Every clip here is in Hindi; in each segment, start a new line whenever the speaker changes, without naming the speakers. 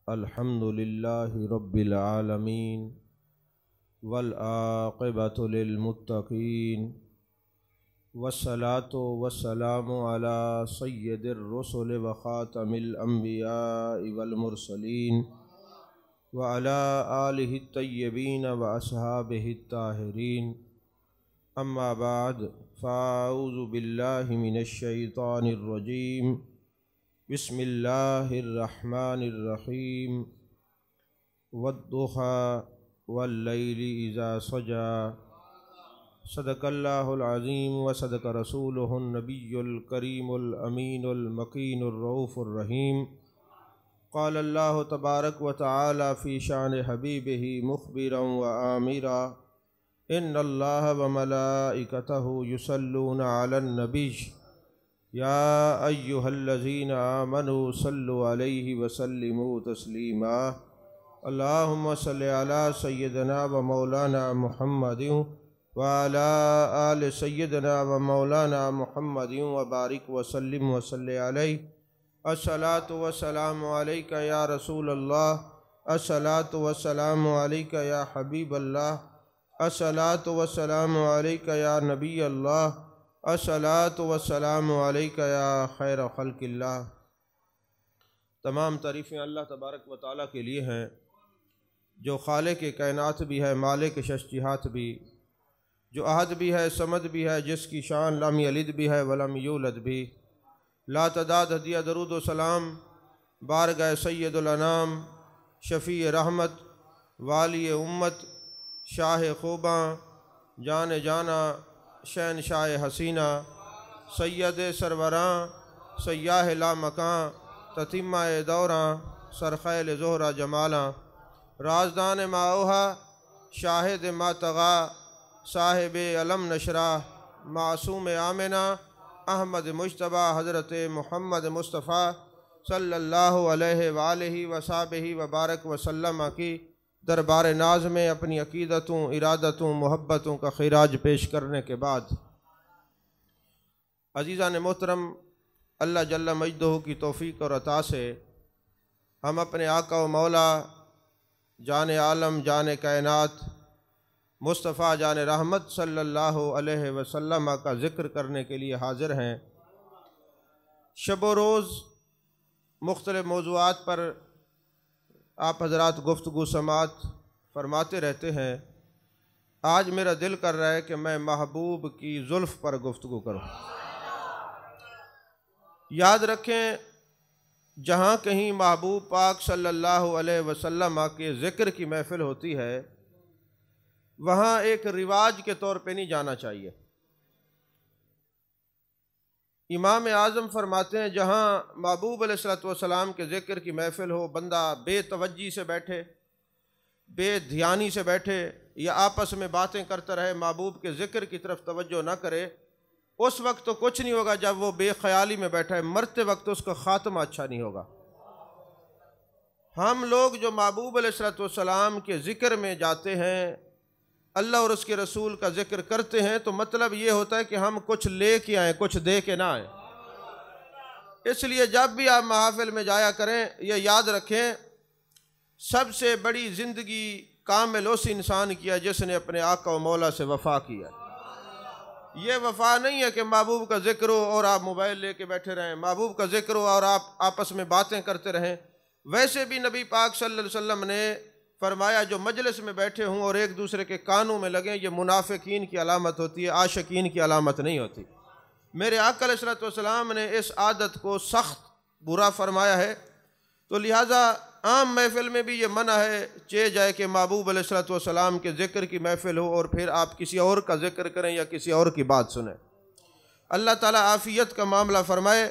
अल्हम्दुलिल्लाहि रब्बिल आलमीन वल आक़िबतु लिल मुत्तक़ीन वस्सलातु वस्सलामु अला सय्यिदिर रुसुल व ख़ातमिल अंबियाइ वल मुरसलीन व अला आलिहि तय्यबीन व अस्हाबिहि ताहिरीन। अम्मा बाद फ़ाऊज़ु बिल्लाहि मिनश शैतानिर रजीम। बिस्मिल्लाहिर रहमानिर रहीम। वद्दुहा वल्लैलि इज़ा सजा। सदक़ल्लाहुल अज़ीम व सदक़ रसूलुहुन नबियुल करीमुल अमीनुल मकीनुर रऊफ़ुर रहीम। क़ाल अल्लाहु तबारक व तआला फ़ी शान हबीबिही मुख़बिरन व आमिरा इन्नल्लाह व मलाइकतहु युसल्लूना अलन नबी या अय्युहल्लज़ीना आमनू सल्लु अलैहि व सल्लिमू तस्लीमा। अल्लाहुम्मा सल्लि अला सय्यिदना व मौलाना मुहम्मदिन व अला आलि सय्यिदना व मौलाना मुहम्मदिन व बारिक व सल्लिम व सल्लि अलैहि। अस्सलातु वस्सलामु अलैका या रसूलल्लाह, अस्सलातु वस्सलामु अलैका या हबीबल्लाह, अस्सलातु वस्सलामु अलैका या नबी अल्लाह, अस्सलातु वस्सलामु अलैका या खैर खल्क़िल्लाह। तमाम तारीफ़ें अल्लाह तबारक व तआला के लिए हैं जो खालिक़ कायनात भी है, मालिक शश्तिहात भी, जो अहद भी है, समद भी है, जिसकी शान लम यलिद भी है वलम यूलद भी। ला तदाद हदिया दरूद व सलाम बारगाह सैयदुल अनाम शफ़ी रहमत वाली उम्मत शाह ख़ुबां जान जाना शहनशाह हसीना सैयद सरवरां सयाह ला मकां ततिम्मा दौरां सरख़ैल ज़ोहरा जमाला राजदान माओहा शाहिद मातगा साहिब अलम नशरा मासूम आमिना अहमद मुज्तबा हज़रत मोहम्मद मुस्तफ़ा सल्लल्लाहु अलैहि वालैहि वसाबिही वबारक वसल्लम की दरबार नाज में अपनी अक़ीदतों, इरादतों, मोहब्बतों का खिराज पेश करने के बाद अज़ीज़ान मोहतरम, अल्लाह जल्ल मजदहू की तौफ़ीक़ और अता से हम अपने आका व मौला जान आलम जान कायनात मुस्तफ़ा जान रहमत सल्लल्लाहु अलैहि वसल्लम का ज़िक्र करने के लिए हाज़िर हैं। शब व रोज़ मुख्तलिफ़ मौज़ूआत पर आप हज़रात गुफ्तगू समात फरमाते रहते हैं। आज मेरा दिल कर रहा है कि मैं महबूब की ज़ुल्फ़ पर गुफ्तगू करूँ। याद रखें, जहाँ कहीं महबूब पाक सल्लल्लाहु अलैहि वसल्लम के ज़िक्र की महफ़िल होती है, वहाँ एक रिवाज के तौर पे नहीं जाना चाहिए। इमाम आज़म फरमाते हैं, जहाँ महबूब अलैहिस्सलातु वस्सलाम के ज़िक्र की महफ़िल हो, बंदा बेतवज्जी से बैठे, बेध्यानी से बैठे या आपस में बातें करता रहे, महबूब के ज़िक्र की तरफ तवज्जो ना करे, उस वक्त तो कुछ नहीं होगा जब वो बेख्याली में बैठा है, मरते वक्त उसका ख़ात्मा अच्छा नहीं होगा। हम लोग जो महबूब अलैहिस्सलातु वस्सलाम के ज़िक्र में जाते हैं, अल्लाह और उसके रसूल का ज़िक्र करते हैं, तो मतलब ये होता है कि हम कुछ ले के आएँ, कुछ दे के ना आएँ। इसलिए जब भी आप महफ़िल में जाया करें, ये याद रखें, सबसे बड़ी ज़िंदगी कामिल उस इंसान की है जिसने अपने आका व मौला से वफ़ा किया। ये वफ़ा नहीं है कि महबूब का ज़िक्र हो और आप मोबाइल लेके बैठे रहें, महबूब का ज़िक्र हो और आप आपस में बातें करते रहें। वैसे भी नबी पाक सल्लल्लाहु अलैहि वसल्लम ने फरमाया, जो मजलिस में बैठे हों और एक दूसरे के कानों में लगें, ये मुनाफिकीन की अलामत होती है, आशिकीन की अलामत नहीं होती। मेरे आका अलैहिस्सलातु वस्सलाम ने इस आदत को सख्त बुरा फरमाया है। तो लिहाजा आम महफ़िल में भी ये मना है चे जाए कि महबूब अलैहिस्सलातु वस्सलाम के ज़िक्र की महफ़िल हो और फिर आप किसी और का ज़िक्र करें या किसी और की बात सुनें। अल्लाह ताला आफ़ियत का मामला फ़रमाए।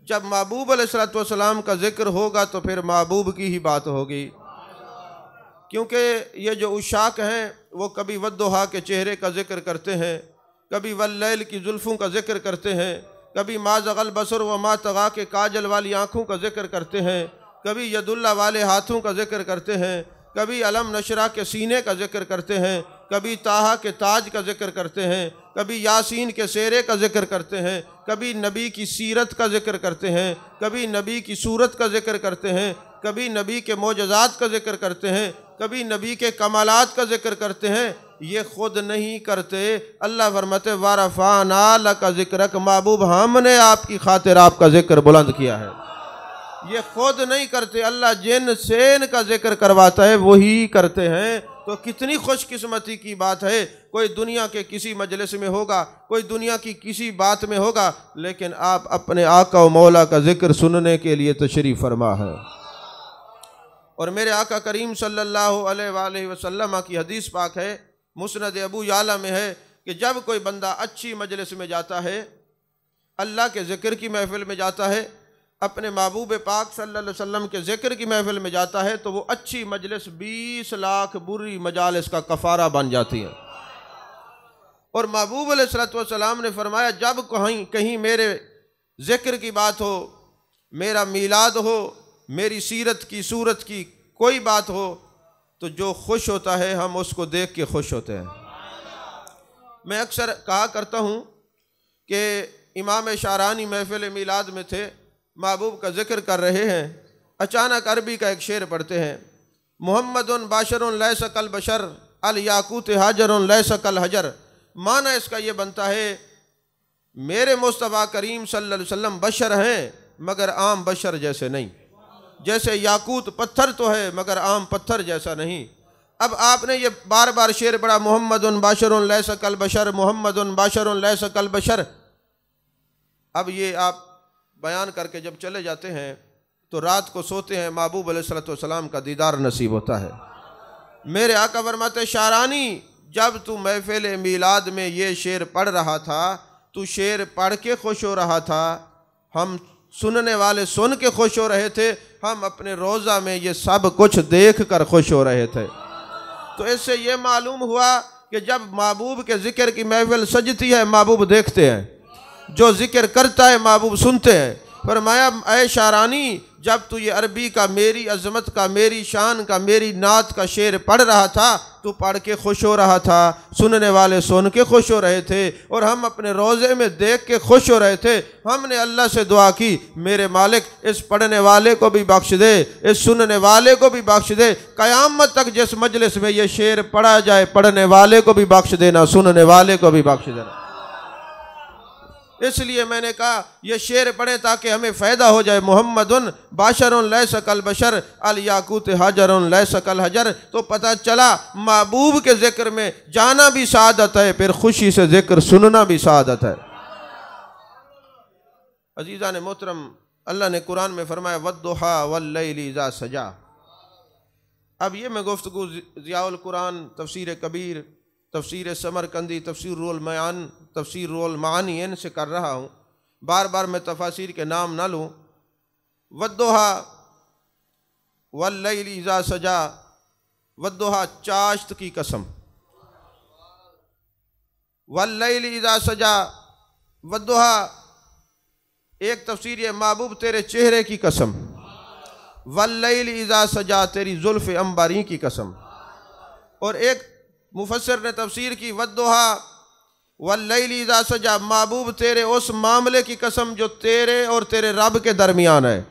जब महबूब अलैहिस्सलातु वस्सलाम का ज़िक्र होगा तो फिर महबूब की ही बात होगी, क्योंकि ये जो उशाक हैं वो कभी वद्दुहा के चेहरे का ज़िक्र करते हैं, कभी वल्लैल की जुल्फ़ों का ज़िक्र करते हैं, कभी मा ज़ग़ल बसर व मा तग़ा के काजल वाली आँखों का ज़िक्र करते हैं, कभी यदुल्ला वाले हाथों का ज़िक्र करते हैं, कभी अलम नशरा के सीने का ज़िक्र करते हैं, कभी ताहा के ताज का ज़िक्र करते हैं, कभी यासीन के सेरे का जिक्र करते हैं, कभी नबी की सीरत का जिक्र करते हैं, कभी नबी की सूरत का जिक्र करते हैं, कभी नबी के मोजज़ात का जिक्र करते हैं, कभी नबी के कमालात का जिक्र करते हैं। ये खुद नहीं करते। अल्लाह फरमाते वारफ़ाना लका ज़िक्रक, महबूब हमने आपकी खातिर आपका जिक्र बुलंद किया है। ये खुद नहीं करते, अल्लाह जिन से इनका जिक्र करवाता है वही करते हैं। तो कितनी खुशकिस्मती की बात है। कोई दुनिया के किसी मजलिस में होगा, कोई दुनिया की किसी बात में होगा, लेकिन आप अपने आका व मौला का जिक्र सुनने के लिए तशरीफ़ फरमा है। और मेरे आका करीम सल्लल्लाहु अलैहि वसल्लम की हदीस पाक है, मुस्नद अबू याला में है कि जब कोई बंदा अच्छी मजलिस में जाता है, अल्लाह के ज़िक्र की महफ़िल में जाता है, अपने महबूब पाक सल्लल्लाहु अलैहि वसल्लम के ज़िक्र की महफ़िल में जाता है, तो वो अच्छी मजलिस 20 लाख बुरी मजालिस का कफ़ारा बन जाती है। और महबूब अलैहिस्सलातु वस्सलाम ने फरमाया, जब कहीं मेरे ज़िक्र की बात हो, मेरा मीलाद हो, मेरी सीरत की सूरत की कोई बात हो, तो जो खुश होता है हम उसको देख के खुश होते हैं। मैं अक्सर कहा करता हूँ कि इमाम शारानी महफ़िल मीलाद में थे, महबूब का जिक्र कर रहे हैं, अचानक अरबी का एक शेर पढ़ते हैं, मुहम्मदुन बाशरुन लैसा कल बशर अल याकूत हाजरुन लैसा कल हजर। माना इसका ये बनता है, मेरे मुस्तफ़ा करीम सल्लल्लाहु अलैहि वसल्लम बशर हैं मगर आम बशर जैसे नहीं। जैसे याकूत पत्थर तो है मगर आम पत्थर जैसा नहीं। अब आपने ये बार बार शेर पढ़ा, मुहम्मदुन बाशरुन लैसा कल बशर, मुहम्मदुन बाशरुन लैसा कल बशर। अब ये आप बयान करके जब चले जाते हैं तो रात को सोते हैं, महबूब अलैहिस्सलातु वस्सलाम का दीदार नसीब होता है। मेरे आका फरमाते, शारानी जब तू महफिल मीलाद में ये शेर पढ़ रहा था, तू शेर पढ़ के खुश हो रहा था, हम सुनने वाले सुन के खुश हो रहे थे, हम अपने रोज़ा में ये सब कुछ देख कर खुश हो रहे थे। तो इससे ये मालूम हुआ कि जब महबूब के ज़िक्र की महफिल सजती है, महबूब देखते हैं, जो जिक्र करता है महबूब सुनते हैं। फरमाया, ऐ शारानी जब तू ये अरबी का, मेरी अज़मत का, मेरी शान का, मेरी नात का शेर पढ़ रहा था, तू पढ़ के खुश हो रहा था, सुनने वाले सुन के खुश हो रहे थे, और हम अपने रोज़े में देख के खुश हो रहे थे। हमने अल्लाह से दुआ की, मेरे मालिक इस पढ़ने वाले को भी बख्श दे, इस सुनने वाले को भी बख्श दे, क़यामत तक जिस मजलिस में ये शेर पढ़ा जाए, पढ़ने वाले को भी बख्श देना, सुनने वाले को भी बख्श देना। इसलिए मैंने कहा ये शेर पढ़े ताकि हमें फ़ायदा हो जाए। मुहम्मदुन बाशरुन लैसा कल बशर अल याकूत हाजरुन लैसा कल हजर। तो पता चला महबूब के ज़िक्र में जाना भी सादत है, फिर खुशी से ज़िक्र सुनना भी सादत है। अजीज़ान मोहतरम, अल्लाह ने कुरान में फरमाया, वद्दुहा वल्लैलि इज़ा सजा। अब ये मैं गुफ्तगू ज़ियाउल कुरान, तफसीर कबीर, तफसीर समरकंदी, तफसीरुल बयान, तफसीरुल मानी, इनसे कर रहा हूँ। बार बार मैं तफासिर के नाम ना लूँ। वद्दुहा वल्लैलि इज़ा सजा, वद्दुहा चाश्त की कसम, वल्लैलि इज़ा सजा, वद्दुहा एक तफसीर है, महबूब तेरे चेहरे की कसम, वल्लैलि इज़ा सजा तेरी जुल्फ़ अंबारी की कसम। और एक मुफस्सिर ने तफसीर की, वद्दुहा वल्लैलि इज़ा सजा, महबूब तेरे उस मामले की कसम जो तेरे और तेरे रब के दरमियान है।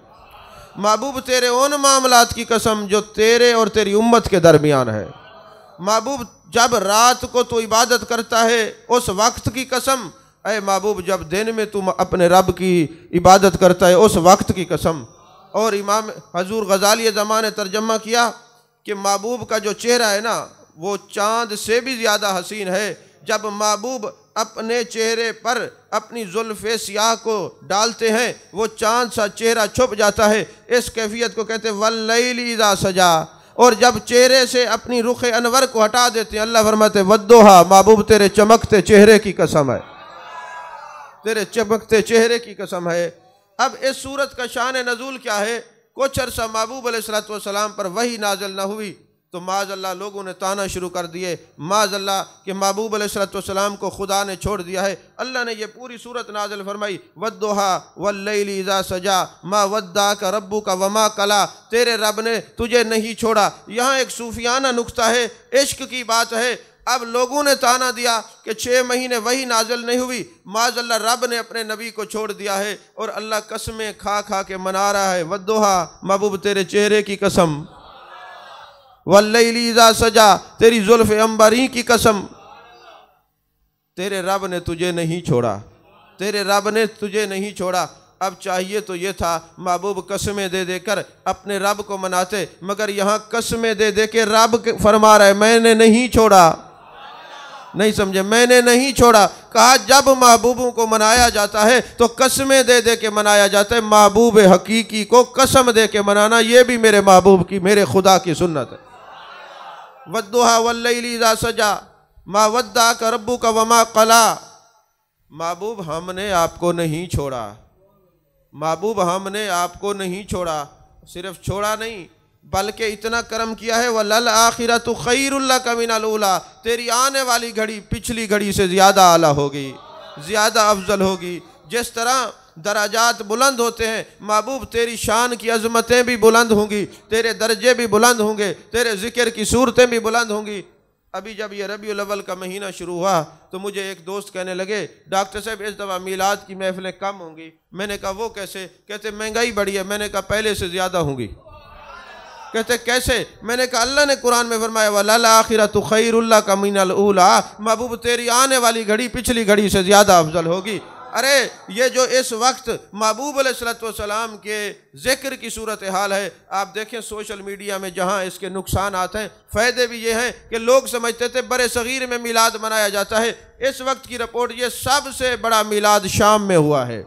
महबूब तेरे उन मामलात की कसम जो तेरे और तेरी उम्मत के दरमियान है। महबूब जब रात को तू इबादत करता है उस वक्त की कसम। ऐ महबूब जब दिन में तुम अपने रब की इबादत करता है उस वक्त की कसम। और इमाम हजूर गज़ाली ज़मान ने तर्जमा किया कि महबूब का जो चेहरा है ना, वो चाँद से भी ज़्यादा हसीन है। जब महबूब अपने चेहरे पर अपनी जुल्फ़े सियाह को डालते हैं, वो चाँद सा चेहरा छुप जाता है। इस कैफियत को कहते हैं वल्लैलि इज़ा सजा। और जब चेहरे से अपनी रुख अनवर को हटा देते हैं, अल्लाह फरमाते वद्दुहा, महबूब तेरे चमकते चेहरे की कसम है, तेरे चमकते चेहरे की कसम है। अब इस सूरत का शान नज़ूल क्या है? कुछ अरसा महबूब अलैहिस्सलातु वस्सलाम पर वही नाज़िल न हुई तो माज़अल्लाह लोगों ने ताना शुरू कर दिए, माज़अल्लाह कि महबूब अलैहिस्सलातु वस्सलाम को खुदा ने छोड़ दिया है। अल्लाह ने ये पूरी सूरत नाज़िल फरमाई, वद्दुहा वल्लैलि इज़ा सजा मा वद्दाका रब्बुका वमा कला, तेरे रब ने तुझे नहीं छोड़ा। यहाँ एक सूफियाना नुक्ता है, इश्क की बात है। अब लोगों ने ताना दिया कि 6 महीने वही नाजिल नहीं हुई, माज़अल्लाह रब ने अपने नबी को छोड़ दिया है और अल्लाह कसमें खा खा के मना रहा है। वद्दुहा, महबूब तेरे चेहरे की कसम, वल्लैली इज़ा सजा, तेरी जुल्फ़ अंबरी की कसम, तेरे रब ने तुझे नहीं छोड़ा, तेरे रब ने तुझे नहीं छोड़ा। अब चाहिए तो ये था महबूब कसमें दे देकर अपने रब को मनाते, मगर यहाँ कसमें दे दे के रब फरमा रहा है मैंने नहीं छोड़ा। नहीं समझे, मैंने नहीं छोड़ा। कहा जब महबूबों को मनाया जाता है तो कसमें दे दे के मनाया जाता है। महबूब हकीकी को कसम दे के मनाना ये भी मेरे महबूब की, मेरे खुदा की सुन्नत है। वद्दुहा वल्लैली इज़ा सजा मा वद्दाका रब्बुका वमा क़ला। महबूब हमने आपको नहीं छोड़ा, महबूब हमने आपको नहीं छोड़ा। सिर्फ छोड़ा नहीं बल्कि इतना करम किया है, वलल आखिरतु खैरुल लका मिनल ऊला, तेरी आने वाली घड़ी पिछली घड़ी से ज़्यादा आला होगी, ज़्यादा अफजल होगी। जिस तरह दराजात बुलंद होते हैं, महबूब तेरी शान की अज़मतें भी बुलंद होंगी, तेरे दर्जे भी बुलंद होंगे, तेरे ज़िक्र की सूरतें भी बुलंद होंगी। अभी जब ये रबीउल अव्वल का महीना शुरू हुआ तो मुझे एक दोस्त कहने लगे डॉक्टर साहब इस दफ़ा मीलाद की महफिलें कम होंगी। मैंने कहा वो कैसे? कहते महंगाई बढ़ी है। मैंने कहा पहले से ज़्यादा होंगी। कहते कैसे? मैंने कहा अल्लाह ने कुरान में फरमाया वलल आखिरतु खैरुल लका मिनल ऊला, महबूब तेरी आने वाली घड़ी पिछली घड़ी से ज़्यादा अफजल होगी। अरे ये जो इस वक्त महबूब अलैहिस्सलातु वस्सलाम के ज़िक्र की सूरत हाल है, आप देखें सोशल मीडिया में जहाँ इसके नुकसान आते हैं, फ़ायदे भी ये हैं कि लोग समझते थे बड़े सग़ीर में मिलाद मनाया जाता है। इस वक्त की रिपोर्ट ये सबसे बड़ा मिलाद शाम में हुआ है,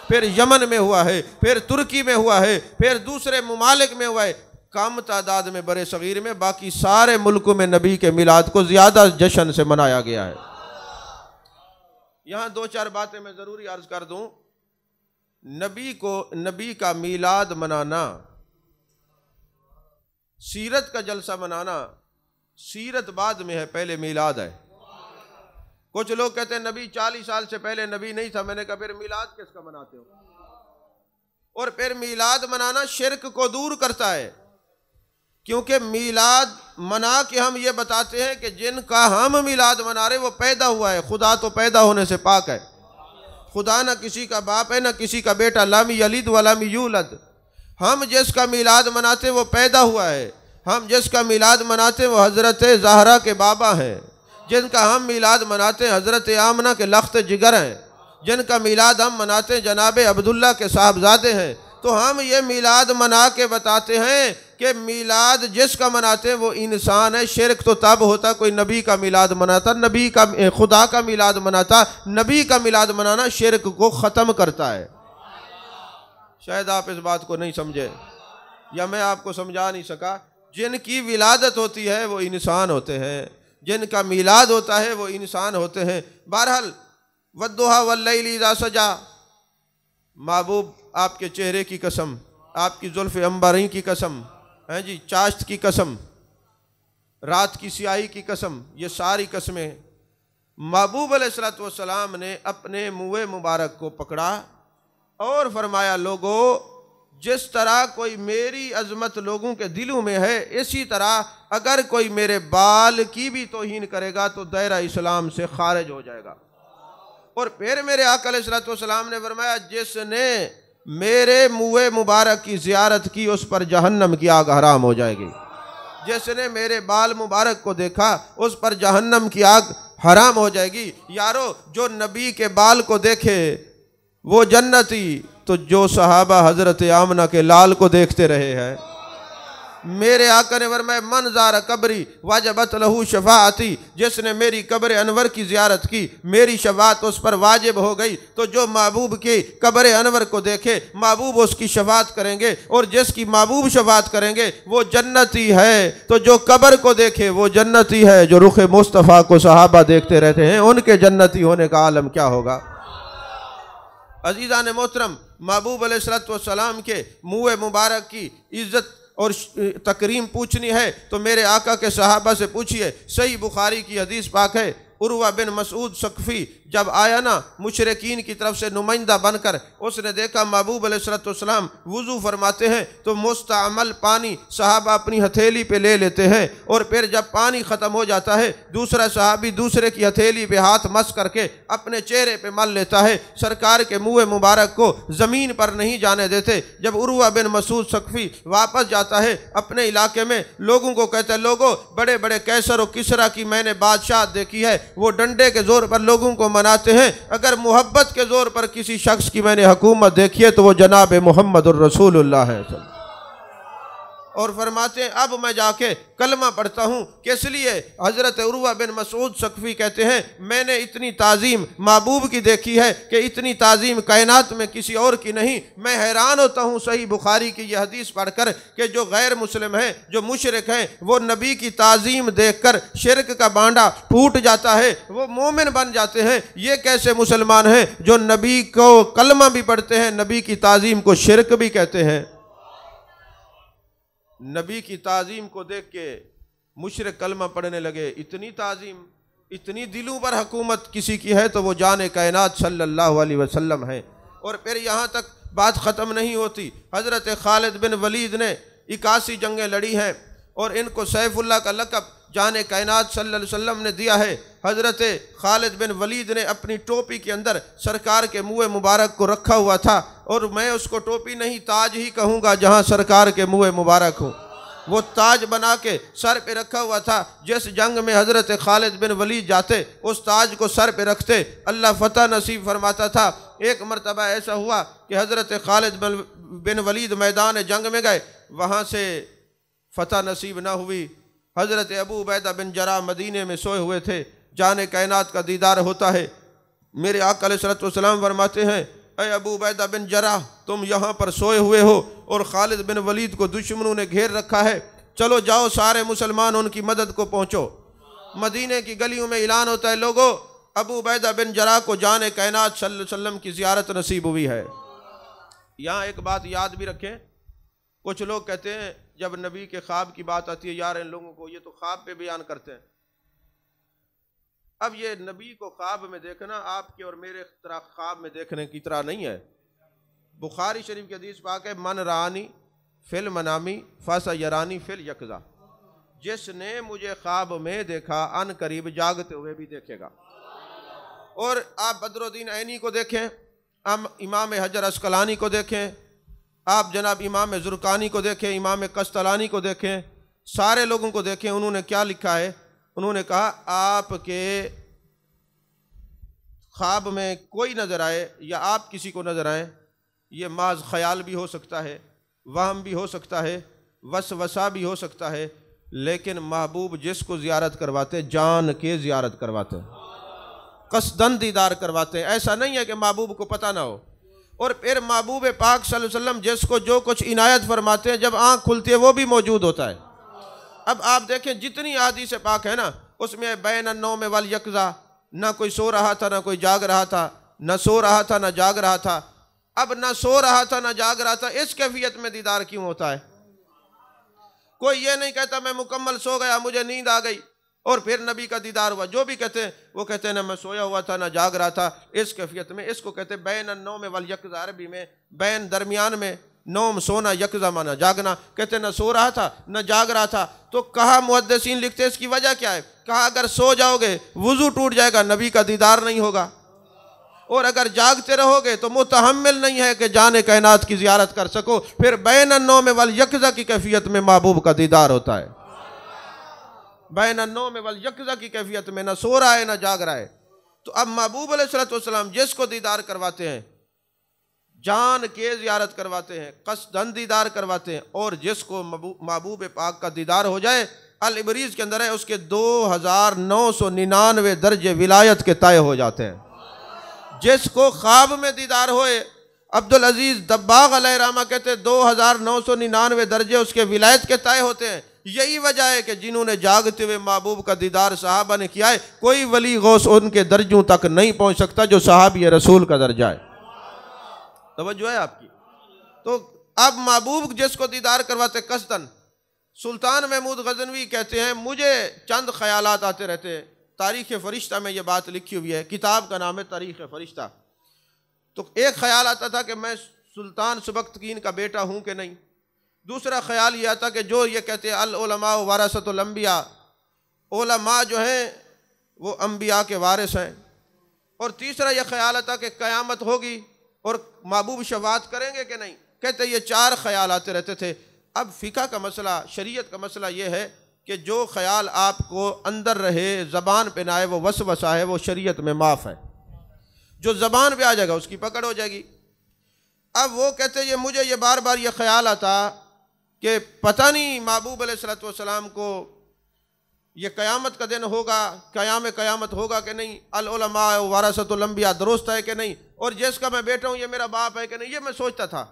फिर यमन में हुआ है, फिर तुर्की में हुआ है, फिर दूसरे ममालिक में हुआ है। कम तादाद में बड़े सग़ीर में, बाकी सारे मुल्कों में नबी के मिलाद को ज़्यादा जश्न से मनाया गया है। यहाँ 2-4 बातें मैं ज़रूरी अर्ज़ कर दूँ। नबी का मीलाद मनाना, सीरत का जलसा मनाना, सीरत बाद में है, पहले मीलाद है। कुछ लोग कहते हैं नबी 40 साल से पहले नबी नहीं था। मैंने कहा फिर मीलाद किसका मनाते हो? और फिर मीलाद मनाना शिर्क को दूर करता है, क्योंकि मीलाद मना के हम ये बताते हैं कि जिनका हम मीलाद मना रहे वो पैदा हुआ है। खुदा तो पैदा होने से पाक है। खुदा ना किसी का बाप है ना किसी का बेटा, लम यलिद वलम यूलद। हम जिसका मीलाद मनाते वो पैदा हुआ है। हम जिसका मीलाद मनाते वो हज़रत ज़हरा के बाबा हैं। जिनका हम मीलाद मनाते हज़रत आमना के लख्त जिगर हैं। जिनका मीलाद हम मनाते जनाब अब्दुल्ला के साहबजादे हैं। तो हम ये मीलाद मना के बताते हैं कि मीलाद जिसका मनाते हैं वो इंसान है। शिरक तो तब होता कोई नबी का मीलाद मनाता, नबी का खुदा का मीलाद मनाता। नबी का मीलाद मनाना शिरक को ख़त्म करता है। शायद आप इस बात को नहीं समझे या मैं आपको समझा नहीं सका। जिनकी विलादत होती है वो इंसान होते हैं, जिनका मीलाद होता है वो इंसान होते हैं। बहरहाल वद्दुहा वल्लैली इज़ा सजा, महबूब आपके चेहरे की कसम, आपकी जुल्फ़ अंबरी की कसम है जी, चाश्त की कसम, रात की स्याही की कसम, ये सारी कस्में महबूब अलैहिस्सलातु वस्सलाम ने अपने मुँह मुबारक को पकड़ा और फरमाया लोगो जिस तरह कोई मेरी अज़मत लोगों के दिलों में है, इसी तरह अगर कोई मेरे बाल की भी तौहीन करेगा तो दायरा इस्लाम से खारिज हो जाएगा। और फिर मेरे आका अलैहिस्सलातु वस्सलाम ने फरमाया जिसने मेरे मुँह मुबारक की ज़ियारत की उस पर जहन्नम की आग हराम हो जाएगी। जिसने मेरे बाल मुबारक को देखा उस पर जहन्नम की आग हराम हो जाएगी। यारो जो नबी के बाल को देखे वो जन्नती, तो जो सहाबा हज़रत आमना के लाल को देखते रहे हैं। मेरे आका ने फरमाया मन ज़ारा कब्री वाजबत लहू शफाअती, जिसने मेरी कब्र अनवर की ज़ियारत की मेरी शफाअत उस पर वाजिब हो गई। तो जो महबूब की कब्र अनवर को देखे महबूब उसकी शफाअत करेंगे, और जिसकी महबूब शफाअत करेंगे वो जन्नती है। तो जो कब्र को देखे वो जन्नती है, जो रुख मुस्तफ़ा को सहाबा देखते रहते हैं उनके जन्नती होने का आलम क्या होगा। अज़ीज़ान मोहतरम, महबूब अलैहिस्सलातु वस्सलाम के मुँह मुबारक की इज़्ज़त और तकरीम पूछनी है तो मेरे आका के सहाबा से पूछिए। सही बुखारी की हदीस पाक है, उर्वा बिन मसूद सकफ़ी जब आया ना मुशरिकीन की तरफ से नुमाइंदा बनकर, उसने देखा महबूब अलैहिस्सलाम वुज़ू फरमाते हैं तो मुस्तअमल पानी सहाबा अपनी हथेली पे ले लेते हैं, और फिर जब पानी ख़त्म हो जाता है दूसरा सहाबी दूसरे की हथेली पे हाथ मस करके अपने चेहरे पे मल लेता है। सरकार के मुँह मुबारक को ज़मीन पर नहीं जाने देते। जब उर्वा बिन मसूद सक़फ़ी वापस जाता है अपने इलाके में, लोगों को कहता है, लोगों बड़े बड़े कैसर और किसरा की मैंने बादशाह देखी है, वो डंडे के ज़ोर पर लोगों को मनाते हैं। अगर मोहब्बत के ज़ोर पर किसी शख्स की मैंने हुकूमत देखी है तो वो जनाब मुहम्मदुर रसूलुल्लाह है। और फरमाते हैं अब मैं जाके कलमा पढ़ता हूँ। किस लिए? हज़रत उर्वा बिन मसूद सक़फ़ी कहते हैं मैंने इतनी ताज़ीम महबूब की देखी है कि इतनी ताज़ीम कायनात में किसी और की नहीं। मैं हैरान होता हूँ सही बुखारी की यह हदीस पढ़कर कि जो गैर मुस्लिम हैं, जो मुशरिक हैं, वो नबी की ताज़ीम देखकर शिरक का बांडा फूट जाता है, वो मोमिन बन जाते हैं। ये कैसे मुसलमान हैं जो नबी को कलमा भी पढ़ते हैं, नबी की ताज़ीम को शिरक भी कहते हैं। नबी की ताज़ीम को देख के मुशरिक कलमा पढ़ने लगे। इतनी ताज़ीम, इतनी दिलों पर हुकूमत किसी की है तो वो जाने कायनात सल्लल्लाहु अलैहि वसल्लम है। और फिर यहाँ तक बात ख़त्म नहीं होती। हज़रत खालिद बिन वलीद ने 81 जंगें लड़ी हैं और इनको सैफुल्लाह का लक़ब जाने कायनात सल्लल्लाहु अलैहि वसल्लम ने दिया है। हज़रत खालिद बिन वलीद ने अपनी टोपी के अंदर सरकार के मुँह मुबारक को रखा हुआ था, और मैं उसको टोपी नहीं ताज ही कहूँगा जहाँ सरकार के मुँह मुबारक हो। वो ताज बना के सर पे रखा हुआ था। जिस जंग में हज़रत खालिद बिन वलीद जाते उस ताज को सर पे रखते, अल्लाह फ़तह नसीब फरमाता था। एक मरतबा ऐसा हुआ कि हज़रत खालिद बिन वलीद मैदान जंग में गए, वहाँ से फ़तह नसीब ना हुई। हज़रत अबू उबैदा बिन जराह मदीने में सोए हुए थे, जाने कायनात का दीदार होता है। मेरे आका अलैहिस्सलातु वस्सलाम फरमाते हैं, अय अबू उबैदा बिन जराह, तुम यहाँ पर सोए हुए हो और खालिद बिन वलीद को दुश्मनों ने घेर रखा है, चलो जाओ सारे मुसलमान उनकी मदद को पहुँचो। मदीने की गलियों में ऐलान होता है, लोगों अबू उबैदा बिन जराह को जाने कायनात सल्लल्लाहु अलैहि वसल्लम की ज़ियारत नसीब हुई है। यहाँ एक बात याद भी रखें, कुछ लोग कहते हैं जब नबी के ख्वाब की बात आती है, यार इन लोगों को ये तो ख्वाब पे बयान करते हैं। अब ये नबी को ख्वाब में देखना आपके और मेरे तरह ख्वाब में देखने की तरह नहीं है। बुखारी शरीफ की हदीस पाक है, मन रानी फिल मनामी फसा यरानी फिल यकज़ा, जिसने मुझे ख्वाब में देखा अन करीब जागते हुए भी देखेगा। और आप बदरुद्दीन ऐनी को देखें, हम इमाम हजर अस्कलानी को देखें, आप जनाब इमाम ज़ुरकानी को देखें, इमाम कस्तलानी को देखें, सारे लोगों को देखें, उन्होंने क्या लिखा है। उन्होंने कहा आपके ख्वाब में कोई नज़र आए या आप किसी को नज़र आए, ये माज ख्याल भी हो सकता है, वहम भी हो सकता है, वसवसा भी हो सकता है, लेकिन महबूब जिसको ज़ियारत करवाते जान के ज़ियारत करवाते, कसदन दीदार करवाते। ऐसा नहीं है कि महबूब को पता ना हो। और फिर महबूब पाक सल्लल्लाहु अलैहि वसल्लम जिसको जो कुछ इनायत फरमाते हैं, जब आँख खुलती है वो भी मौजूद होता है। अब आप देखें जितनी हदीस पाक है ना, उसमें बैन अन्नौम वल यक़ज़ा, ना कोई सो रहा था ना कोई जाग रहा था, ना सो रहा था ना जाग रहा था। अब ना सो रहा था ना जाग रहा था, इस कैफियत में दीदार क्यों होता है? कोई ये नहीं कहता मैं मुकम्मल सो गया, मुझे नींद आ गई और फिर नबी का दीदार हुआ। जो भी कहते हैं वो कहते हैं ना मैं सोया हुआ था ना जाग रहा था। इस कैफियत में इसको कहते हैं बैन अन्नौम वल यक़ज़ा। अरबी में बैन दरमियान में, नौम सोना, यक़ज़ा माना जागना। कहते न सो रहा था न जाग रहा था। तो कहा मुहद्दिसीन लिखते इसकी वजह क्या है? कहा अगर सो जाओगे वुज़ू टूट जाएगा, नबी का दीदार नहीं होगा, और अगर जागते रहोगे तो मुतहम्मिल नहीं है कि जाने कायनात की ज़ियारत कर सको। फिर बैन अन्नौम वल यक़ज़ा की कैफियत में महबूब का दीदार होता है। बैन अन्नौम वल यक़ज़ा की कैफियत में न सो रहा है न जाग रहा है। तो अब महबूब अलैहिस्सलातु वस्सलाम जिसको दीदार करवाते हैं जान के ज़ियारत करवाते हैं, कसदन दीदार करवाते हैं, और जिसको महबूब पाक का दीदार हो जाए, अल इबरीज़ के अंदर है, उसके 2999 दर्जे विलायत के तय हो जाते हैं। जिसको ख्वाब में दीदार होए, अब्दुल अजीज़ दब्बाग अलैहिर्रहमा कहते हैं 2999 दर्जे उसके विलायत के तय होते हैं। यही वजह है कि जिन्होंने जागते हुए महबूब का दीदार सहाबा ने किया है, कोई वली गौस उनके दर्जों तक नहीं पहुँच सकता जो सहाबी रसूल का दर्जा है। तवज्जो है आपकी? तो अब महबूब जिसको दीदार करवाते कसदन। सुल्तान महमूद गजनवी कहते हैं मुझे चंद ख्यालात आते रहते हैं तारीख़ फ़रिश्ता में ये बात लिखी हुई है, किताब का नाम है तारीख़ फ़रिश्ता। तो एक ख़्याल आता था कि मैं सुल्तान सुबक्तगीन का बेटा हूँ कि नहीं। दूसरा ख़्याल ये आता कि जो ये कहते हैं अल उलमा वरासतुल अंबिया, उलमा जो हैं वो अंबिया के वारिस हैं। और तीसरा ये ख़्याल आता कि क़यामत होगी और महबूब शफ़ाअत करेंगे कि नहीं। कहते ये चार ख़्याल आते रहते थे। अब फ़िक़्ह का मसला, शरीयत का मसला ये है कि जो ख़्याल आपको अंदर रहे, ज़बान पे ना आए, वो वसवसा है, वो शरीयत में माफ़ है। जो ज़बान पे आ जाएगा उसकी पकड़ हो जाएगी। अब वो कहते ये मुझे ये बार बार ये ख़्याल आता कि पता नहीं महबूब अलैहिस्सलातु वस्सलाम को ये क़यामत का दिन होगा, क़यामत होगा कि नहीं, अल उलमा वरासतुल अंबिया दुरुस्त है कि नहीं, और जिसका मैं बेटा हूँ ये मेरा बाप है कि नहीं, ये मैं सोचता था।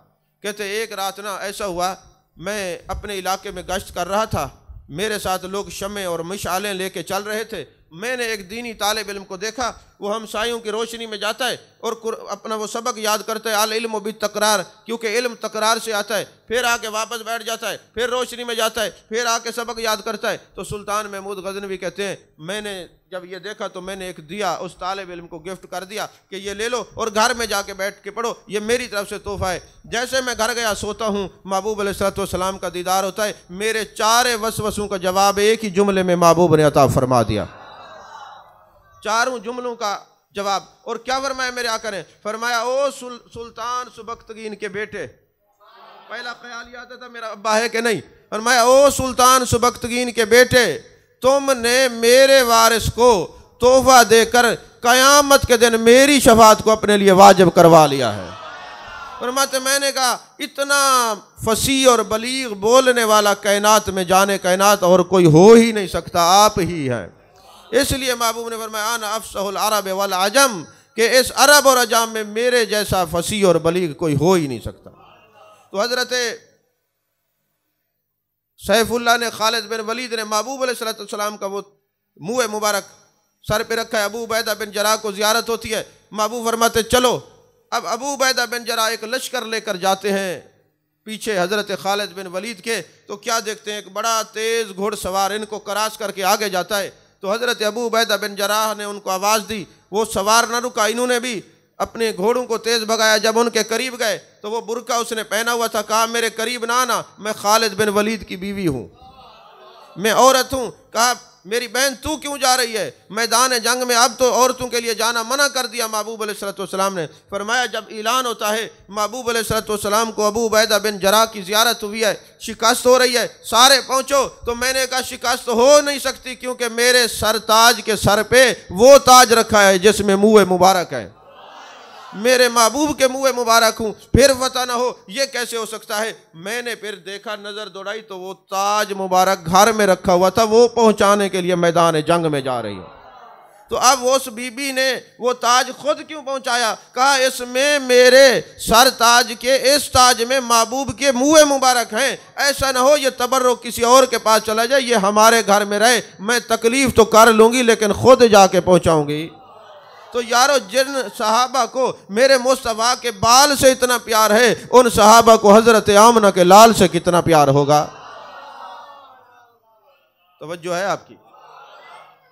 कहते एक रात ना ऐसा हुआ, मैं अपने इलाके में गश्त कर रहा था, मेरे साथ लोग शमे और मिशालें लेके चल रहे थे। मैंने एक दीनी तालिब इल्म को देखा, वो हमसायों की रोशनी में जाता है और अपना वो सबक याद करता है, अल इल्म बित तकरार, क्योंकि इल्म तकरार से आता है। फिर आके वापस बैठ जाता है, फिर रोशनी में जाता है, फिर आके सबक याद करता है। तो सुल्तान महमूद गज़नवी कहते हैं, मैंने जब ये देखा तो मैंने एक दिया उस तालिब इल्म को गिफ्ट कर दिया कि ये ले लो और घर में जाके बैठ के पढ़ो, ये मेरी तरफ से तोहफ़ा है। जैसे मैं घर गया, सोता हूँ, महबूब अलैहिस्सलातु वस्सलाम का दीदार होता है। मेरे चारे वसवसों का जवाब एक ही जुमले में महबूब ने अता फरमा दिया, चारों जुमलों का जवाब। और क्या फरमाया मेरे आका ने? फरमाया ओ सुल्तान सुबक्तगीन के बेटे। पहला ख्याल ये आता था मेरा अब्बा है कि नहीं। फरमाया ओ सुल्तान सुबक्तगीन के बेटे, तुमने मेरे वारिस को तोहफा देकर क़यामत के दिन मेरी शफाअत को अपने लिए वाजिब करवा लिया है। फरमाते मैंने कहा इतना फसीह और बलीग बोलने वाला कायनात में जाने कायनात और कोई हो ही नहीं सकता, आप ही हैं। इसलिए महबूब ने फरमाया आना अफ़सहुल अरब वल अजम, कि इस अरब और अजम में मेरे जैसा फसीह और बलीग कोई हो ही नहीं सकता। तो हज़रत सैफुल्लाह ने, खालिद बिन वलीद ने महबूब अलैहिस्सलातु वस्सलाम का वो मुँह मुबारक सर पे रखा है। अबू उबैदा बिन जराह को ज़ियारत होती है, महबूब फरमाते चलो। अब अबू उबैदा बिन जराह एक लश्कर लेकर जाते हैं पीछे हज़रत खालिद बिन वलीद के। तो क्या देखते हैं, एक बड़ा तेज़ घुड़सवार इनको क्रॉस करके आगे जाता है। तो हज़रत अबू उबैदा बिन जराह ने उनको आवाज़ दी, वो सवार न रुका, इन्होंने भी अपने घोड़ों को तेज़ भगाया। जब उनके करीब गए तो वो बुरका उसने पहना हुआ था, कहा मेरे करीब ना आना, मैं खालिद बिन वलीद की बीवी हूँ, मैं औरत हूँ। कहा मेरी बहन तू क्यों जा रही है मैदान जंग में, अब तो औरतों के लिए जाना मना कर दिया महबूब अलैहिस्सलातु वस्सलाम ने। फरमाया जब ऐलान होता है महबूब अलैहिस्सलातु वस्सलाम को अबू उबैदा बिन जराह की ज़ियारत हुई है, शिकस्त हो रही है, सारे पहुँचो। तो मैंने कहा शिकस्त हो नहीं सकती, क्योंकि मेरे सरताज के सर पे वो ताज रखा है जिसमें मुँह मुबारक है, मेरे महबूब के मुँह मुबारक हूँ, फिर फतह ना हो, ये कैसे हो सकता है। मैंने फिर देखा, नज़र दौड़ाई तो वो ताज मुबारक घर में रखा हुआ था, वो पहुँचाने के लिए मैदान जंग में जा रही है। तो अब उस बीबी ने वो ताज खुद क्यों पहुँचाया? कहा इसमें मेरे सर ताज के, इस ताज में महबूब के मुँह मुबारक हैं, ऐसा ना हो ये तबर्रुक किसी और के पास चला जाए, ये हमारे घर में रहे, मैं तकलीफ़ तो कर लूँगी लेकिन खुद जाके पहुँचाऊँगी। तो यारो जिन सहाबा को मेरे मुस्तफ़ा के बाल से इतना प्यार है, उन सहाबा को हज़रत आमना के लाल से कितना प्यार होगा। तवज्जो है आपकी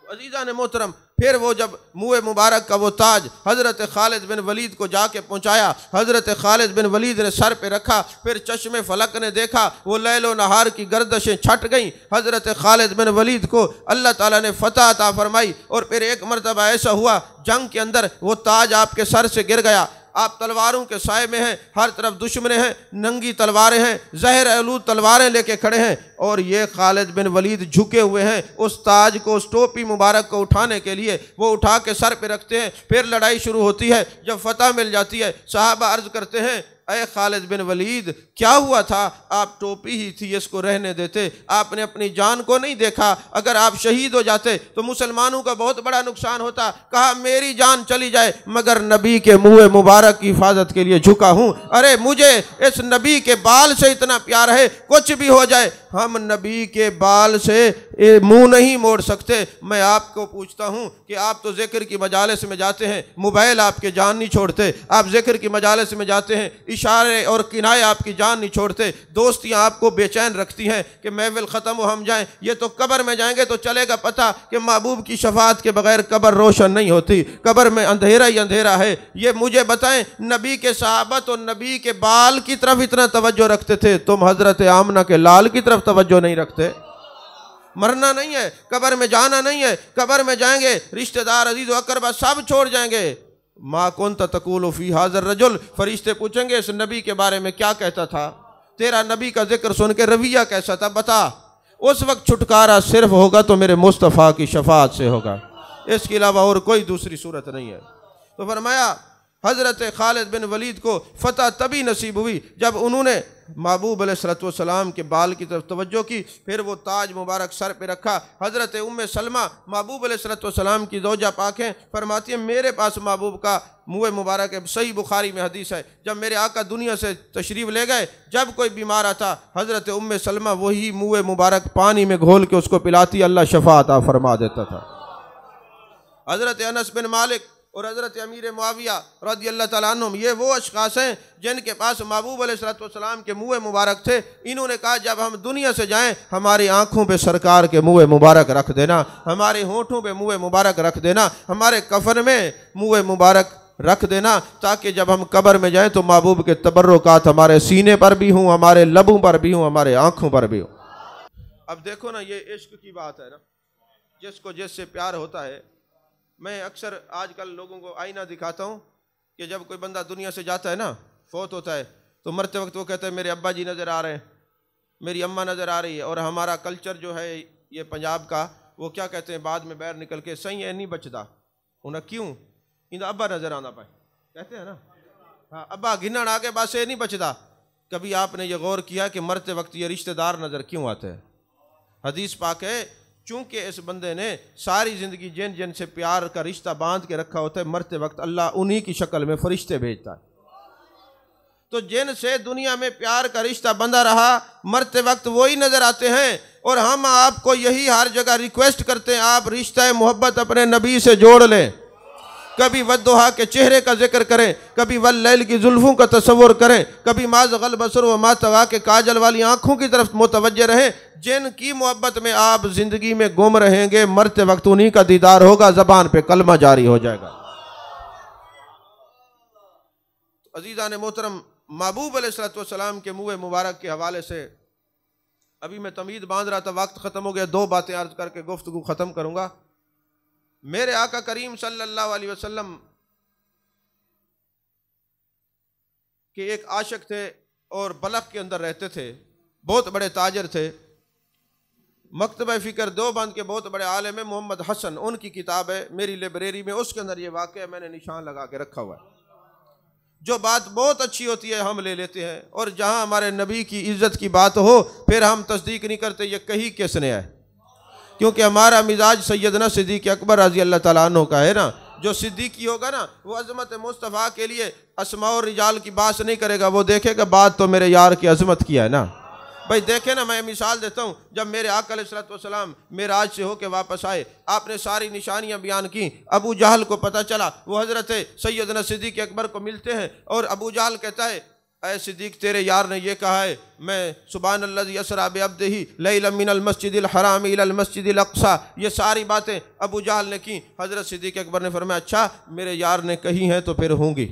अज़ीज़ान ने मोहतरम। फिर वो जब मुँह मुबारक का वो ताज हज़रत खालिद बिन वलीद को जाके पहुँचाया, हज़रत खालिद बिन वलीद ने सर पे रखा। फिर चश्मे फलक ने देखा, वो लैलो नहार की गर्दशें छट गईं। हज़रत खालिद बिन वलीद को अल्लाह ताला ने फ़तह अता फरमाई। और फिर एक मरतबा ऐसा हुआ जंग के अंदर वो ताज आपके सर से गिर गया, आप तलवारों के साए में हैं, हर तरफ दुश्मने हैं, नंगी तलवारें हैं, ज़हर आलूद तलवारें लेके खड़े हैं, और ये खालिद बिन वलीद झुके हुए हैं उस ताज को, उस टोपी मुबारक को उठाने के लिए। वो उठा के सर पे रखते हैं। फिर लड़ाई शुरू होती है। जब फतह मिल जाती है, सहाबा अर्ज़ करते हैं अय खालिद बिन वलीद क्या हुआ था, आप टोपी ही थी इसको रहने देते, आपने अपनी जान को नहीं देखा, अगर आप शहीद हो जाते तो मुसलमानों का बहुत बड़ा नुकसान होता। कहा मेरी जान चली जाए मगर नबी के मुँह मुबारक की हिफाजत के लिए झुका हूँ। अरे मुझे इस नबी के बाल से इतना प्यार है, कुछ भी हो जाए हम नबी के बाल से मुंह नहीं मोड़ सकते। मैं आपको पूछता हूँ कि आप तो ज़िक्र की मजालिस में जाते हैं, मोबाइल आपके जान नहीं छोड़ते। आप ज़िक्र की मजालिस में जाते हैं, इशारे और किनाए आपकी जान नहीं छोड़ते। दोस्तियाँ आपको बेचैन रखती हैं कि महफिल ख़त्म हो हम जाएँ। ये तो कब्र में जाएंगे तो चलेगा पता कि महबूब की शफाअत के बगैर कब्र रोशन नहीं होती, कब्र में अंधेरा ही अंधेरा है। ये मुझे बताएं, नबी के सहाबा तो नबी के बाल की तरफ इतना तवज्जो रखते थे, तुम हज़रत आमना के लाल की तरफ तवज्जो नहीं रखते। मरना नहीं है, कब्र में जाना नहीं है। कब्र में जाएंगे रिश्तेदार अजीज अकरबा सब छोड़ जाएंगे। मा कुंत तकूलु फी हाज़र रजुल, फरिश्ते पूछेंगे इस नबी के बारे में क्या कहता था, तेरा नबी का जिक्र सुन के रवैया कैसा था, बता। उस वक्त छुटकारा सिर्फ होगा तो मेरे मुस्तफ़ा की शफाअत से होगा, इसके अलावा और कोई दूसरी सूरत नहीं है। तो फरमाया हज़रत खालिद बिन वलीद को फ़तह तभी नसीब हुई जब उन्होंने महबूब अलैहिस्सलाम के बाल की तरफ तवज्जो की, फिर वो ताज मुबारक सर पे रखा। हज़रत उम्मे सलमा महबूब अलैहिस्सलाम की ज़ौजा पाक हैं, फरमाती है मेरे पास महबूब का मुँह मुबारक है। सही बुखारी में हदीस है, जब मेरे आका दुनिया से तशरीफ़ ले गए, जब कोई बीमार आता हज़रत उम्मे सलमा वही मुँह मुबारक पानी में घोल के उसको पिलाती, अल्लाह शफ़ा अता फरमा देता था। हज़रत अनस बिन मालिक और हज़रत अमीर मुआविया रज़ियल्लाहु तआला अन्हुम, ये वो अशख़ास हैं जिनके पास महबूब अलैहिस्सलाम के मुँह मुबारक थे। इन्होंने कहा जब हम दुनिया से जाएं हमारी आँखों पे सरकार के मुँह मुबारक रख देना, हमारे होठों पे मुँह मुबारक रख देना, हमारे कफन में मुँह मुबारक रख देना, ताकि जब हम कब्र में जाएं तो महबूब के तबर्रुकात हमारे सीने पर भी हों, हमारे लबों पर भी हों, हमारे आँखों पर भी हों। अब देखो ना, ये इश्क की बात है ना, जिसको जिससे प्यार होता है। मैं अक्सर आजकल लोगों को आईना दिखाता हूँ कि जब कोई बंदा दुनिया से जाता है ना, फौत होता है, तो मरते वक्त वो कहता है मेरे अब्बा जी नज़र आ रहे हैं, मेरी अम्मा नज़र आ रही है। और हमारा कल्चर जो है ये पंजाब का, वो क्या कहते हैं बाद में बाहर निकल के, सही है नहीं बचता उन्हें, क्यों इन अब्बा नज़र आना पाए, कहते हैं ना, हाँ अब्बा गिनन आगे बस ये नहीं बचता। कभी आपने ये गौर किया कि मरते वक्त ये रिश्तेदार नज़र क्यों आते हैं? हदीस पाक है, चूँकि इस बंदे ने सारी ज़िंदगी जिन जिन से प्यार का रिश्ता बांध के रखा होता है, मरते वक्त अल्लाह उन्हीं की शक्ल में फरिश्ते भेजता है। तो जिन से दुनिया में प्यार का रिश्ता बंधा रहा, मरते वक्त वही नज़र आते हैं। और हम आपको यही हर जगह रिक्वेस्ट करते हैं, आप रिश्ता मोहब्बत अपने नबी से जोड़ लें। कभी वद्दुहा के चेहरे का जिक्र करें, कभी वल्लैल की जुल्फ़ों का तसव्वुर करें, कभी माज़गल बसर व मा तग़ा के काजल वाली आँखों की तरफ मुतवज्जे रहें। जिनकी मोहब्बत में आप ज़िंदगी में गुम रहेंगे, मरते वक्त उन्हीं का दीदार होगा, ज़बान पे कलमा जारी हो जाएगा। अज़ीज़ान मोहतरम, महबूब अलैहिस्सलाम के मुँह मुबारक के हवाले से अभी मैं तमीद बांध रहा था, वक्त ख़त्म हो गया। दो बातें अर्ज़ करके गुफ्तगू ख़त्म करूँगा। मेरे आका करीम सल्लल्लाहु अलैहि वसल्लम के एक आशिक थे और बलख के अंदर रहते थे, बहुत बड़े ताजर थे। मकतबा फ़िक्र देवबंद के बहुत बड़े आलिम है मोहम्मद हसन, उनकी किताब है मेरी लाइब्रेरी में, उसके अंदर ये वाक़या मैंने निशान लगा के रखा हुआ है। जो बात बहुत अच्छी होती है हम ले लेते हैं, और जहाँ हमारे नबी की इज़्ज़त की बात हो फिर हम तस्दीक नहीं करते ये कही किसने है, क्योंकि हमारा मिजाज सैयदना सिद्दीक़ अकबर रज़ी अल्लाह तआला अन्हु का है ना। जो सिद्दीकी होगा ना, वो अज़मत मुस्तफ़ा के लिए अस्मा और रिजाल की बात नहीं करेगा, वो देखेगा बात तो मेरे यार की अज़मत किया है ना। भाई देखे ना, मैं मिसाल देता हूँ, जब मेरे आका अलैहिस्सलाम मेराज से होकर वापस आए, आपने सारी निशानियाँ बयान की। अबू जहल को पता चला, वो हज़रत सैयदना सिद्दीक़ अकबर को मिलते हैं, और अबू जहल कहता है ऐ सिद्दीक़ तेरे यार ने ये कहा है, मैं सुब्हानल्लज़ी यसरा बिअब्दिही लैलन मिनल मस्जिदिल हराम इलल मस्जिदिल अक़सा, ये सारी बातें अबू जहल ने की। हज़रत सिद्दीक़ अकबर ने फरमाया अच्छा मेरे यार ने कही हैं तो फिर होंगी।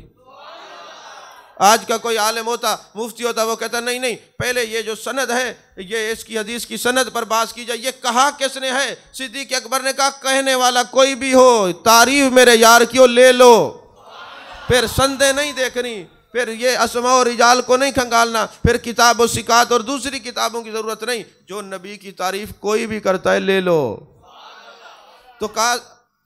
आज का कोई आलिम होता, मुफ्ती होता, वो कहता नहीं नहीं, पहले ये जो सनद है, ये इसकी हदीस की सनद पर बात की जाए, ये कहा किसने है? सिद्दीक़ अकबर ने कहा कहने वाला कोई भी हो, तारीफ मेरे यार की हो ले लो, फिर संदेह नहीं देखनी, फिर ये अस्मा और रिजाल को नहीं खंगालना, फिर किताब और सिकात और दूसरी किताबों की ज़रूरत नहीं, जो नबी की तारीफ कोई भी करता है ले लो। तो कहा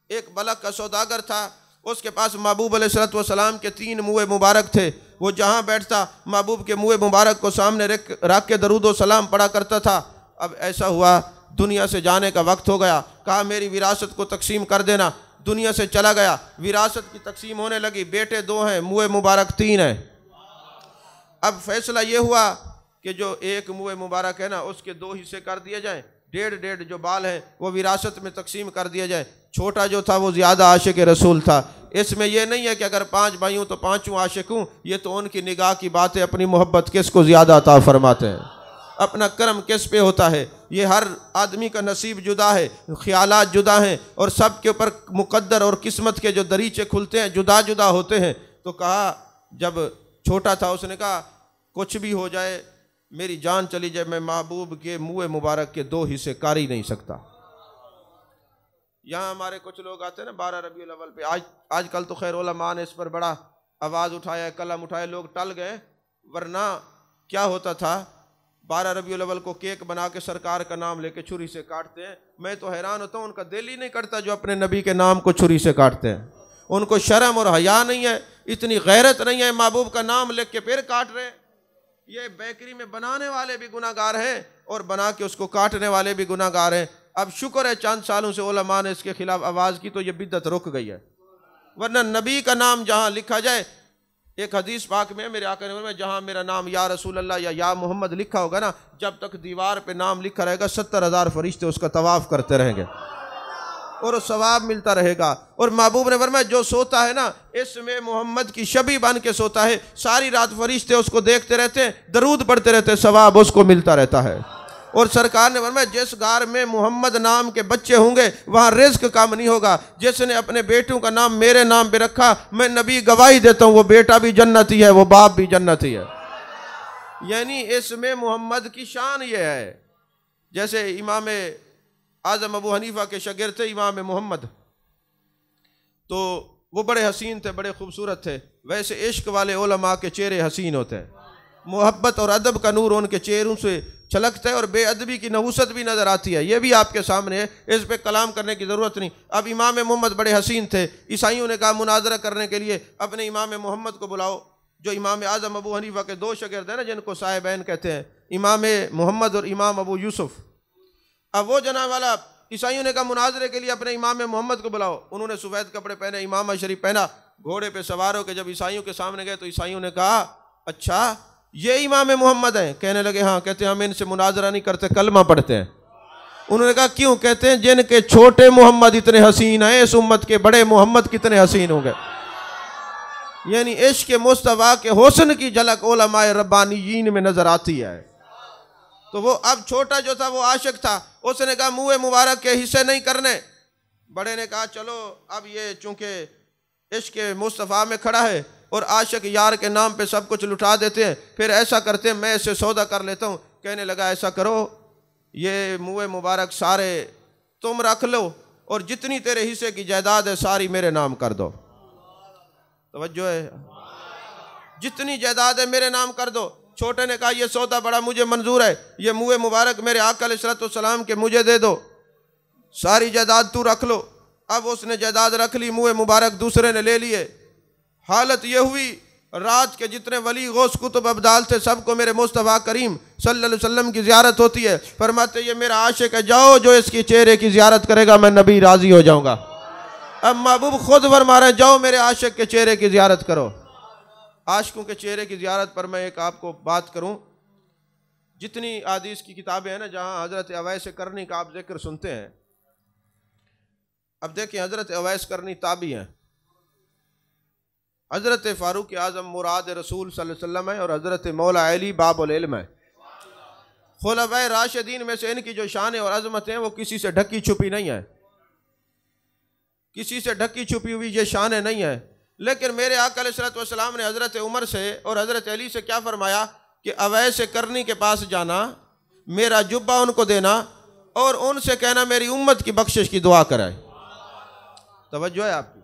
एक बलख का सौदागर था, उसके पास महबूब अलैहिस्सलाम के 3 मुँह मुबारक थे। वो जहाँ बैठता महबूब के मुँह मुबारक को सामने रख के दरूद व सलाम पढ़ा करता था। अब ऐसा हुआ दुनिया से जाने का वक्त हो गया, कहा मेरी विरासत को तकसीम कर देना। दुनिया से चला गया, विरासत की तकसीम होने लगी, बेटे 2 हैं, मुँह मुबारक 3 हैं। अब फैसला ये हुआ कि जो एक मुँह मुबारक है ना, उसके 2 हिस्से कर दिए जाएं, डेढ़ जो बाल हैं वो विरासत में तकसीम कर दिया जाए। छोटा जो था वो ज़्यादा आशिक रसूल था। इसमें यह नहीं है कि अगर 5 भाई हूँ तो 5 आशिक हूँ, ये तो उनकी निगाह की बात है। अपनी मोहब्बत किसको ज़्यादा अता फरमाते हैं, अपना कर्म किस पे होता है, ये हर आदमी का नसीब जुदा है, ख्यालात जुदा हैं और सब के ऊपर मुकद्दर और किस्मत के जो दरीचे खुलते हैं जुदा जुदा होते हैं। तो कहा जब छोटा था उसने कहा कुछ भी हो जाए, मेरी जान चली जाए, मैं महबूब के मुँह मुबारक के 2 हिस्से कर ही नहीं सकता। यहाँ हमारे कुछ लोग आते हैं ना 12 रबीउल अव्वल पे, आजकल तो खैर उलमा ने इस पर बड़ा आवाज़ उठाया, कलम उठाए, लोग टल गए। वरना क्या होता था, 12 रबीउल अव्वल को केक बना के सरकार का नाम लेके छुरी से काटते हैं। मैं तो हैरान होता हूँ, उनका दिल ही नहीं करता जो अपने नबी के नाम को छुरी से काटते हैं। उनको शर्म और हया नहीं है, इतनी गैरत नहीं है, महबूब का नाम लिख के फिर काट रहे हैं। ये बेकरी में बनाने वाले भी गुनाहगार हैं और बना के उसको काटने वाले भी गुनाहगार हैं। अब शुक्र है चंद सालों से उलमा ने इसके खिलाफ आवाज़ की तो ये बिद्दत रुक गई है। वरना नबी का नाम जहाँ लिखा जाए, एक हदीस पाक में मेरे आका ने फरमाया, जहाँ मेरा नाम या रसूल अल्लाह या मोहम्मद लिखा होगा ना, जब तक दीवार पे नाम लिखा रहेगा 70,000 फरिश्ते उसका तवाफ़ करते रहेंगे और सवाब मिलता रहेगा। और महबूब ने फरमाया जो सोता है ना, इसमें मोहम्मद की शबी बन के सोता है, सारी रात फरिश्ते उसको देखते रहते हैं, दरूद पढ़ते रहते हैं, सवाब उसको मिलता रहता है। और सरकार ने फरमाया जिस घर में मोहम्मद नाम के बच्चे होंगे वहाँ रिज्क कम नहीं होगा। जिसने अपने बेटों का नाम मेरे नाम पे रखा, मैं नबी गवाही देता हूँ वो बेटा भी जन्नती है, वो बाप भी जन्नती है। यानी इसमें मोहम्मद की शान ये है। जैसे इमाम आज़म अबू हनीफा के शागिर्द थे इमाम मोहम्मद, तो वो बड़े हसीन थे, बड़े खूबसूरत थे। वैसे इश्क वाले उलमा के चेहरे हसीन होते हैं, मोहब्बत और अदब का नूर उनके चेहरों से छलकता है और बेअदबी की नहुसत भी नज़र आती है। ये भी आपके सामने है, इस पे कलाम करने की ज़रूरत नहीं। अब इमाम मोहम्मद बड़े हसीन थे, ईसाइयों ने कहा मुनाजरा करने के लिए अपने इमाम मोहम्मद को बुलाओ। जो इमाम आज़म अबू हनीफा के 2 शागिर्द हैं ना, जिनको साहिबैन कहते हैं, इमाम मोहम्मद और इमाम अबू यूसुफ। अब वो जना वाला ईसाइयों ने कहा मुनाजरे के लिए अपने इमाम मोहम्मद को बुलाओ। उन्होंने सफ़ेद कपड़े पहने, इमाम शरीफ पहना, घोड़े पे सवार होकर जब ईसाइयों के सामने गए तो ईसाइयों ने कहा अच्छा ये इमाम मोहम्मद हैं? कहने लगे हाँ। कहते हैं हम इनसे मुनाजरा नहीं करते, कलमा पढ़ते हैं। उन्होंने कहा क्यों? कहते हैं जिनके छोटे मोहम्मद इतने हसीन हैं, इस उम्मत के बड़े मोहम्मद कितने हसीन होंगे। यानी इश्क मुस्तफा के हुस्न की झलक उलमाए रब्बानियीन में नजर आती है। तो वो अब छोटा जो था वो आशिक था, उसने कहा मुँह मुबारक के हिस्से नहीं करने। बड़े ने कहा चलो अब ये चूंकि इश्क मुस्तफ़ा में खड़ा है और आशिक यार के नाम पे सब कुछ लुटा देते हैं, फिर ऐसा करते हैं मैं इससे सौदा कर लेता हूँ। कहने लगा ऐसा करो, ये मुँह मुबारक सारे तुम रख लो और जितनी तेरे हिस्से की जायदाद है सारी मेरे नाम कर दो। तवज्जो है, जितनी जायदाद है मेरे नाम कर दो। छोटे ने कहा ये सौदा बड़ा मुझे मंजूर है, ये मुँह मुबारक मेरे आका अलैहिस्सलाम के मुझे दे दो, सारी जायदाद तू रख लो। अब उसने जायदाद रख ली, मुँह मुबारक दूसरे ने ले लिए। हालत ये हुई रात के जितने वली गौस कुतुब अब्दाल थे सबको मेरे मुस्तफ़ा करीम सल्लल्लाहु अलैहि वसल्लम की ज़ियारत होती है। फरमाते ये मेरा आशिक है, जाओ जो इसकी चेहरे की ज़ियारत करेगा मैं नबी राज़ी हो जाऊँगा। अब महबूब खुद फरमा रहे जाओ मेरे आशिक के चेहरे की ज़ियारत करो। आशिकों के चेहरे की ज़ियारत पर मैं एक आपको बात करूँ, जितनी हदीस की किताबें हैं ना जहाँ हज़रत अवैस करनी का आप जिक्र सुनते हैं, अब देखिए हज़रत अवैस करनी ताबी हैं, हज़रत फ़ारूक आज़म मुराद रसूल सल्लल्लाहु अलैहि वसल्लम है और हज़रत मौला अली बाबुल इल्म है। खुलफ़ाए राशिदीन में से इनकी जो शान और अज़मत हैं वो किसी से ढकी छुपी नहीं है, किसी से ढकी छुपी हुई ये शान नहीं है। लेकिन मेरे आका अलैहिस्सलातु वस्सलाम ने हज़रत उमर से और हज़रत अली से क्या फरमाया कि अवैस करनी के पास जाना, मेरा जुब्बा उनको देना और उनसे कहना मेरी उम्मत की बख्शिश की दुआ कराए। तवज्जो है आपकी।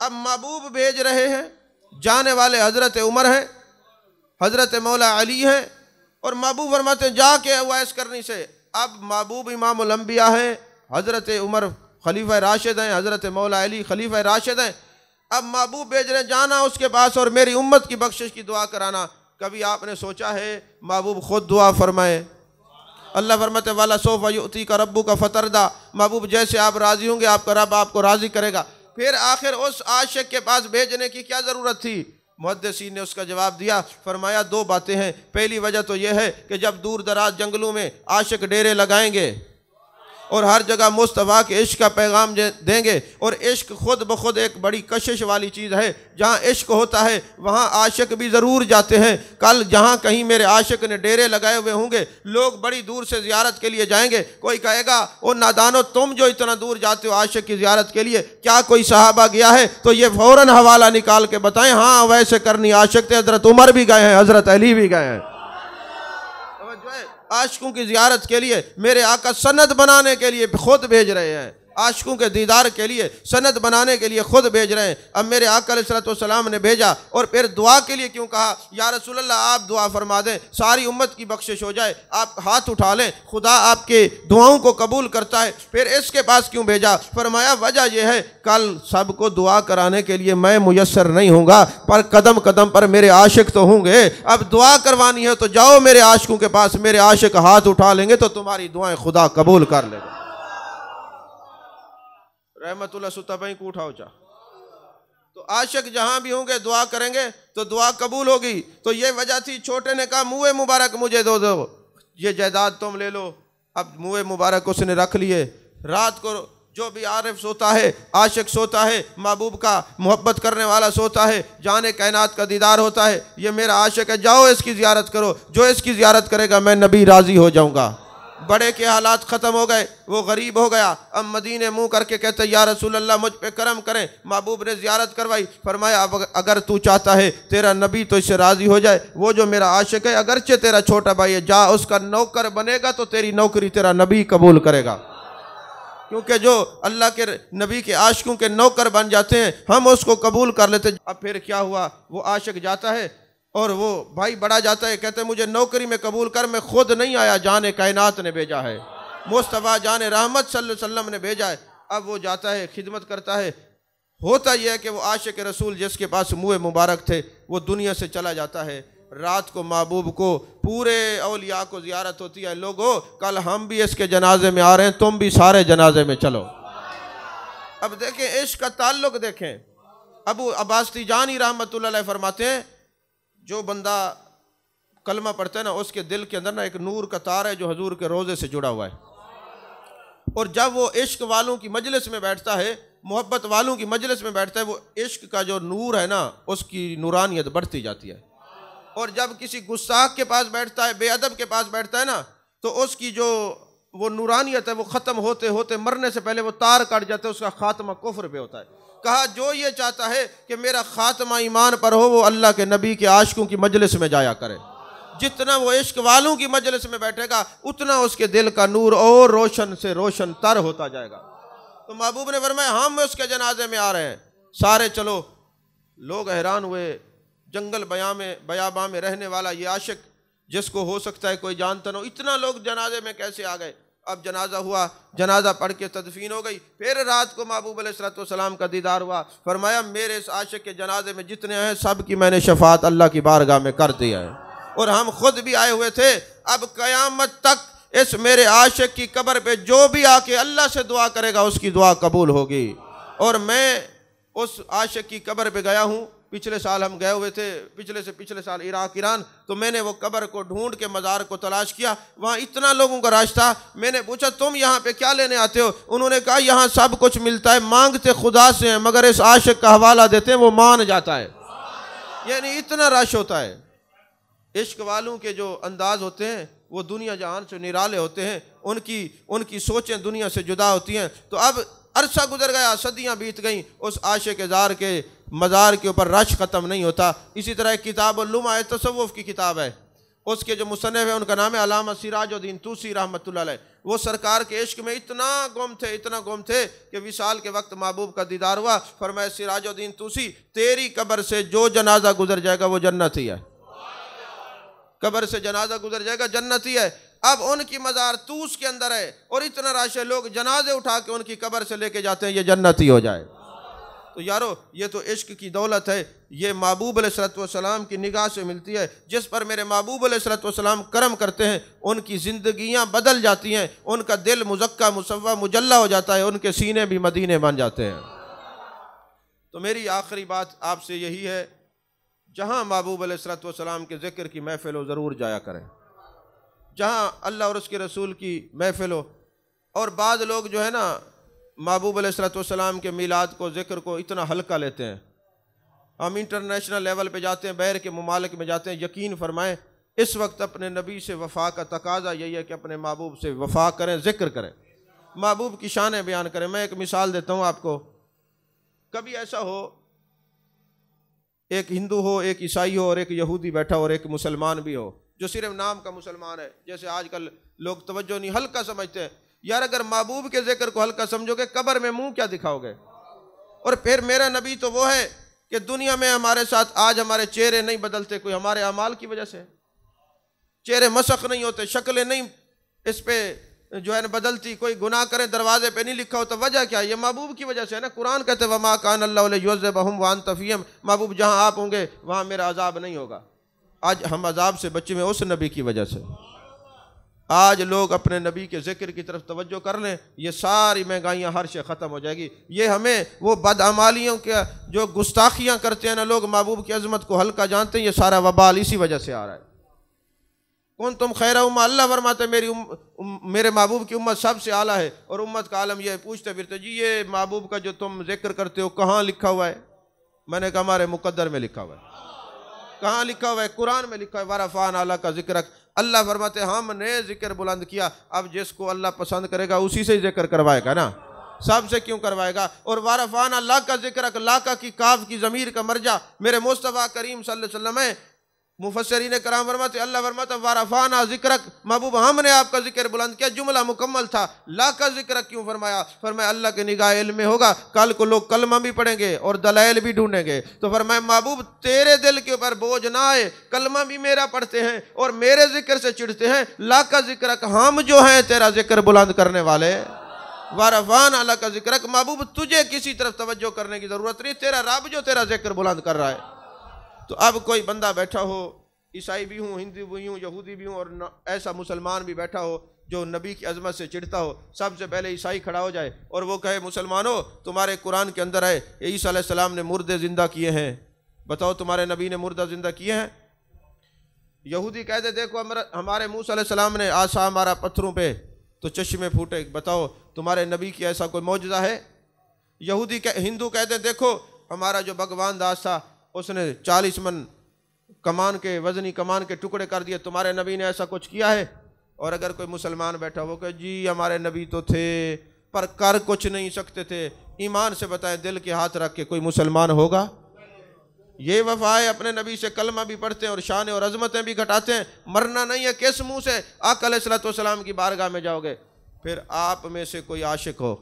अब महबूब भेज रहे हैं, जाने वाले हज़रत उमर हैं, हज़रत मौला अली हैं और महबूब फरमाते हैं जाके अवैस करनी से। अब महबूब इमामुल अंबिया हैं, हज़रत उमर खलीफा राशिद हैं, हज़रत मौला अली खलीफा राशिद हैं। अब महबूब भेज रहे जाना उसके पास और मेरी उम्मत की बख्शिश की दुआ कराना। कभी आपने सोचा है महबूब खुद दुआ फरमाए? अल्लाह फरमाते वाला सोफ़ा युअतीका रब्बुका फतरदा, महबूब जैसे आप राज़ी होंगे आपका रब आपको राज़ी करेगा। फिर आखिर उस आशिक के पास भेजने की क्या ज़रूरत थी? मुहद्दिसीन ने उसका जवाब दिया, फरमाया दो बातें हैं। पहली वजह तो यह है कि जब दूर दराज जंगलों में आशिक डेरे लगाएंगे और हर जगह मुस्तफ़ा के इश्क का पैगाम देंगे, और इश्क खुद ब खुद एक बड़ी कशिश वाली चीज़ है। जहाँ इश्क होता है वहाँ आशिक भी ज़रूर जाते हैं। कल जहाँ कहीं मेरे आशिक ने डेरे लगाए हुए होंगे, लोग बड़ी दूर से ज़ियारत के लिए जाएंगे। कोई कहेगा ओ नादानो, तुम जो इतना दूर जाते हो आशिक की ज़ियारत के लिए, क्या कोई सहाबा गया है? तो ये फ़ौरन हवाला निकाल के बताएं, हाँ वैसे करनी आशिक थे, हज़रत उमर भी गए हैं, हज़रत अली भी गए हैं। आशिकों की ज़ियारत के लिए मेरे आका सनद बनाने के लिए खुद भेज रहे हैं, आशिकों के दीदार के लिए सनद बनाने के लिए खुद भेज रहे हैं। अब मेरे आका अलैहिस्सलाम ने भेजा और फिर दुआ के लिए क्यों कहा? या रसूलल्लाह आप दुआ फरमा दें, सारी उम्मत की बख्शिश हो जाए, आप हाथ उठा लें, खुदा आपके दुआओं को कबूल करता है। फिर इसके पास क्यों भेजा? फरमाया वजह यह है, कल सबको दुआ कराने के लिए मैं मुयस्सर नहीं होऊंगा, पर कदम कदम पर मेरे आशिक तो होंगे। अब दुआ करवानी है तो जाओ मेरे आशिकों के पास, मेरे आशिक हाथ उठा लेंगे तो तुम्हारी दुआएं खुदा कबूल कर लेगा। रहमतुल्लाह सुतबई को उठाओ चा। तो आशिक जहां भी होंगे दुआ करेंगे तो दुआ कबूल होगी। तो ये वजह थी, छोटे ने कहा मुँह मुबारक मुझे दो, ये जायदाद तुम ले लो। अब मुँह मुबारक उसने रख लिए। रात को जो भी आरिफ सोता है, आशिक सोता है, महबूब का मोहब्बत करने वाला सोता है, जाने कायनात का दीदार होता है, ये मेरा आशिक है, जाओ इसकी ज़ियारत करो, जो इसकी ज़ियारत करेगा मैं नबी राज़ी हो जाऊँगा। बड़े के हालात ख़त्म हो गए, वो गरीब हो गया। अब मदीने मुँह करके कहते या रसूल अल्लाह मुझ पे करम करें। महबूब ने ज़ियारत करवाई, फरमाया अब अगर तू चाहता है तेरा नबी तो इससे राज़ी हो जाए, वो जो मेरा आशिक है अगरचे तेरा छोटा भाई है, जा उसका नौकर बनेगा तो तेरी नौकरी तेरा नबी कबूल करेगा। क्योंकि जो अल्लाह के नबी के आशिकों के नौकर बन जाते हैं हम उसको कबूल कर लेते। अब फिर क्या हुआ, वो आशिक जाता है और वो भाई बड़ा जाता है, कहते हैं मुझे नौकरी में कबूल कर, मैं खुद नहीं आया, जाने कायनात ने भेजा है, मुस्तफ़ा जाने रहमत सल्लल्लाहु अलैहि वसल्लम ने भेजा है। अब वो जाता है, खिदमत करता है। होता यह है कि वो आशिक रसूल जिसके पास मुँह मुबारक थे वो दुनिया से चला जाता है। रात को महबूब को पूरे औलिया को ज़ियारत होती है, लोगों कल हम भी इसके जनाजे में आ रहे हैं, तुम भी सारे जनाजे में चलो। अब देखें इश्क का ताल्लुक देखें। अबू अब्बास तिजानी रहमतुल्लाह अलैह फरमाते हैं, जो बंदा कलमा पढ़ता है ना उसके दिल के अंदर ना एक नूर का तार है जो हजूर के रोज़े से जुड़ा हुआ है, और जब वो इश्क वालों की मजलिस में बैठता है, मोहब्बत वालों की मजलिस में बैठता है, वो इश्क का जो नूर है ना उसकी नूरानियत बढ़ती जाती है। और जब किसी गुस्ताख के पास बैठता है, बेअदब के पास बैठता है ना, तो उसकी जो वो नूरानियत है वो ख़त्म होते होते मरने से पहले वो तार कट जाता है, उसका खात्मा कुफ्र पे होता है। कहा जो ये चाहता है कि मेरा खात्मा ईमान पर हो, वो अल्लाह के नबी के आशिकों की मजलिस में जाया करे। जितना वो इश्क वालों की मजलिस में बैठेगा उतना उसके दिल का नूर और रोशन से रोशन तर होता जाएगा। तो महबूब ने फरमाया हम उसके जनाजे में आ रहे हैं, सारे चलो। लोग हैरान हुए, जंगल बयाबा में रहने वाला ये आशिक जिसको हो सकता है कोई जानता ना हो, इतना लोग जनाजे में कैसे आ गए। अब जनाजा हुआ, जनाजा पढ़ के तदफीन हो गई। फिर रात को महबूब अलैहिस्सलाम का दीदार हुआ। फरमाया मेरे इस आशिक के जनाजे में जितने हैं सब की मैंने शफात अल्लाह की बारगाह में कर दिया है, और हम खुद भी आए हुए थे। अब क़यामत तक इस मेरे आशिक की कब्र पे जो भी आके अल्लाह से दुआ करेगा उसकी दुआ कबूल होगी। और मैं उस आशिक की कब्र पे गया हूँ, पिछले साल हम गए हुए थे, पिछले से पिछले साल इराक ईरान, तो मैंने वो कब्र को ढूंढ के मज़ार को तलाश किया, वहाँ इतना लोगों का रश था। मैंने पूछा तुम यहाँ पे क्या लेने आते हो? उन्होंने कहा यहाँ सब कुछ मिलता है, मांगते खुदा से हैं मगर इस आशिक का हवाला देते हैं वो मान जाता है। यानी इतना रश होता है। इश्क वालों के जो अंदाज होते हैं वो दुनिया जहान से निराले होते हैं, उनकी सोचें दुनिया से जुदा होती हैं। तो अब अरसा गुजर गया, सदियाँ बीत गईं, उस आशिक ज़ार के मज़ार के ऊपर रश ख़त्म नहीं होता। इसी तरह किताब-उल-लुमा तसव्वुफ़ की किताब है, उसके जो मुसन्निफ़ है उनका नाम है अल्लामा सिराजुद्दीन तूसी रहमतुल्लाह अलैह। वो सरकार के इश्क में इतना गुम थे कि विसाल के वक्त महबूब का दीदार हुआ। फरमाया सिराजुद्दीन तूसी तेरी कब्र से जो जनाजा गुजर जाएगा वो जन्नती है, कब्र से जनाजा गुजर जाएगा जन्नती है। अब उनकी मज़ार तूस के अंदर है और इतना राश लोग जनाजे उठा के उनकी कब्र से लेके जाते हैं, ये जन्नती हो जाए। तो यारो ये तो इश्क की दौलत है, ये महबूब अलैहिस्सलाम की निगाह से मिलती है। जिस पर मेरे महबूब अलैहिस्सलाम करम करते हैं उनकी ज़िंदगियाँ बदल जाती हैं, उनका दिल मुज़क्का मुसव्वा मुजल्ला हो जाता है, उनके सीने भी मदीने बन जाते हैं। तो मेरी आखिरी बात आपसे यही है, जहाँ महबूब अलैहिस्सलाम के ज़िक्र की महफ़िल हो ज़रूर जाया करें, जहाँ अल्लाह और उसके रसूल की महफ़िल हो। और बाद लोग जो है ना महबूब अलैहिस्सलाम के मीलाद को, ज़िक्र को इतना हल्का लेते हैं। हम इंटरनेशनल लेवल पे जाते हैं, बाहर के ममालिक में जाते हैं। यकीन फरमाएं इस वक्त अपने नबी से वफ़ा का तकाजा यही है कि अपने महबूब से वफ़ा करें, ज़िक्र करें, महबूब की शान बयान करें। मैं एक मिसाल देता हूँ आपको। कभी ऐसा हो एक हिंदू हो, एक ईसाई हो और एक यहूदी बैठा हो और एक मुसलमान भी हो जो सिर्फ नाम का मुसलमान है। जैसे आजकल लोग तवज्जो नहीं, हल्का समझते हैं। यार अगर महबूब के ज़िक्र को हल्का समझोगे, कब्र में मुंह क्या दिखाओगे? और फिर मेरा नबी तो वो है कि दुनिया में हमारे साथ आज हमारे चेहरे नहीं बदलते, कोई हमारे अमाल की वजह से चेहरे मशक नहीं होते, शक्लें नहीं इस पे जो है ना बदलती, कोई गुनाह करें दरवाजे पे नहीं लिखा होता। वजह क्या? ये महबूब की वजह से है ना। कुरान कहते हैं वमा कान अल्लाहु लियुअज़्ज़िबहुम व अंत फ़ीहिम, महबूब जहाँ आप होंगे वहाँ मेरा अजाब नहीं होगा। आज हम अजाब से बचे में उस नबी की वजह से। आज लोग अपने नबी के ज़िक्र की तरफ तवज्जो कर लें, ये सारी महंगाइयाँ हर शे ख़त्म हो जाएगी। ये हमें वो बदअमालियों के जो गुस्ताखियाँ करते हैं ना लोग, महबूब की अज़मत को हल्का जानते हैं, ये सारा वबाल इसी वजह से आ रहा है। कौन तुम खैरा उम्मा, अल्लाह फरमाते मेरे महबूब की उम्मत सबसे आला है। और उम्मत का आलम ये पूछते फिरते जी ये महबूब का जो तुम जिक्र करते हो कहाँ लिखा हुआ है? मैंने कहा हमारे मुकद्दर में लिखा हुआ है। कहाँ लिखा हुआ है? कुरान में लिखा है वरफ़अन अला का जिक्र। अल्लाह फरमाते हमने जिक्र बुलंद किया। अब जिसको अल्लाह पसंद करेगा उसी से जिक्र करवाएगा ना, सबसे क्यों करवाएगा? और वरफ़अन अला का जिक्र, ला का की काफ की ज़मीर का मर्जा मेरे मुस्तफ़ा करीम सल्लल्लाहु अलैहि वसल्लम है। मुफस्सिरीन कराम फरमाते अल्लाह फरमाता वरफ़अना ज़िक्रक, महबूब हमने आपका जिक्र बुलंद किया। जुमला मुकम्मल था। ला का जिक्र क्यों फरमाया? फरमाया अल्लाह के निगाह इल्म में होगा, कल को लोग कलमा भी पढ़ेंगे और दलाइल भी ढूंढेंगे। तो फरमाया महबूब तेरे दिल के ऊपर बोझ ना आए, कलमा भी मेरा पढ़ते हैं और मेरे जिक्र से चिढ़ते हैं। ला का जिक्रक, हम जो हैं तेरा जिक्र बुलंद करने वाले। वरफ़अना अला का जिक्रक, महबूब तुझे किसी तरफ तवज्जो करने की ज़रूरत नहीं, तेरा रब जो तेरा जिक्र बुलंद कर रहा है। तो अब कोई बंदा बैठा हो, ईसाई भी हूँ, हिंदू भी हूँ, यहूदी भी हूँ, और ऐसा मुसलमान भी बैठा हो जो नबी की अज़मत से चिढ़ता हो। सबसे पहले ईसाई खड़ा हो जाए और वो कहे मुसलमानों तुम्हारे कुरान के अंदर है ईसा अलैहिस्सलाम ने मुर्दे ज़िंदा किए हैं, बताओ तुम्हारे नबी ने मुर्दा ज़िंदा किए हैं? यहूदी कहते देखो हमारे मूसा अलैहिस्सलाम ने आसा मारा पत्थरों पे तो चश्मे फूटे, बताओ तुम्हारे नबी की ऐसा कोई मौजज़ा है? हिंदू कहते देखो हमारा जो भगवान दास था उसने 40 मन कमान के वजनी कमान के टुकड़े कर दिए, तुम्हारे नबी ने ऐसा कुछ किया है? और अगर कोई मुसलमान बैठा हो कहे जी हमारे नबी तो थे पर कर कुछ नहीं सकते थे, ईमान से बताएं दिल के हाथ रख के कोई मुसलमान होगा? ये वफा है, अपने नबी से कलमा भी पढ़ते हैं और शान और अजमतें भी घटाते हैं। मरना नहीं है, किस मुँह से आका अलैहिस्सलाम की बारगाह में जाओगे? फिर आप में से कोई आशिक हो,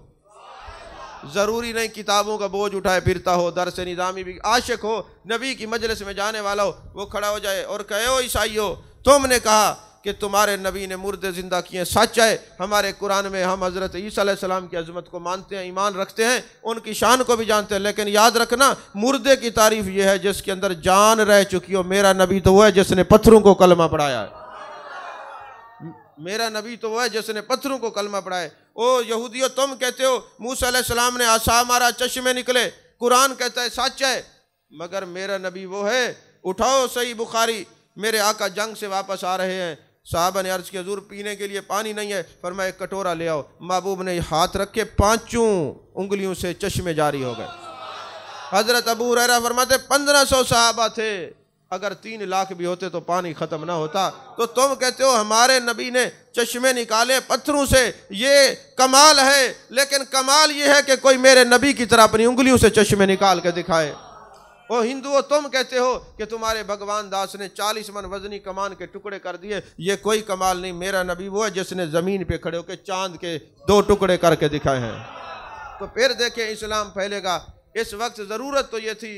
ज़रूरी नहीं किताबों का बोझ उठाए फिरता हो, दरस निज़ामी भी आशिक हो, नबी की मजलिस में जाने वाला हो, वो खड़ा हो जाए और कहे ओ ईसाइयो तुमने कहा कि तुम्हारे नबी ने मुर्दे ज़िंदा किए, सच है। हमारे कुरान में हम हज़रत ईसा अलैहिस्सलाम की अज़मत को मानते हैं, ईमान रखते हैं, उनकी शान को भी जानते हैं, लेकिन याद रखना मुर्दे की तारीफ़ ये है जिसके अंदर जान रह चुकी हो। मेरा नबी तो वो है जिसने पत्थरों को कलमा पढ़ाया है। मेरा नबी तो वो है जिसने पत्थरों को कलमा पढ़ाए। ओ यहूदियों तुम कहते हो मूसा अलैहिस्सलाम ने आसा मारा चश्मे निकले, कुरान कहता है सच है, मगर मेरा नबी वो है। उठाओ सही बुखारी, मेरे आका जंग से वापस आ रहे हैं, साहबा ने अर्ज़ किया हुज़ूर पीने के लिए पानी नहीं है, फरमाया एक कटोरा ले आओ। महबूब ने हाथ रख के 5 उंगलियों से चश्मे जारी हो गए। हज़रत अबू हुरैरा फरमाते 1500 साहबा थे, अगर 3 लाख भी होते तो पानी ख़त्म ना होता। तो तुम कहते हो हमारे नबी ने चश्मे निकाले पत्थरों से, ये कमाल है, लेकिन कमाल ये है कि कोई मेरे नबी की तरह अपनी उंगलियों से चश्मे निकाल के दिखाए। ओ हिंदुओं तुम कहते हो कि तुम्हारे भगवान दास ने 40 मन वजनी कमान के टुकड़े कर दिए, ये कोई कमाल नहीं। मेरा नबी वो है जिसने ज़मीन पे खड़े होकर चांद के 2 टुकड़े करके दिखाए हैं। तो फिर देखें इस्लाम फैलेगा। इस वक्त ज़रूरत तो ये थी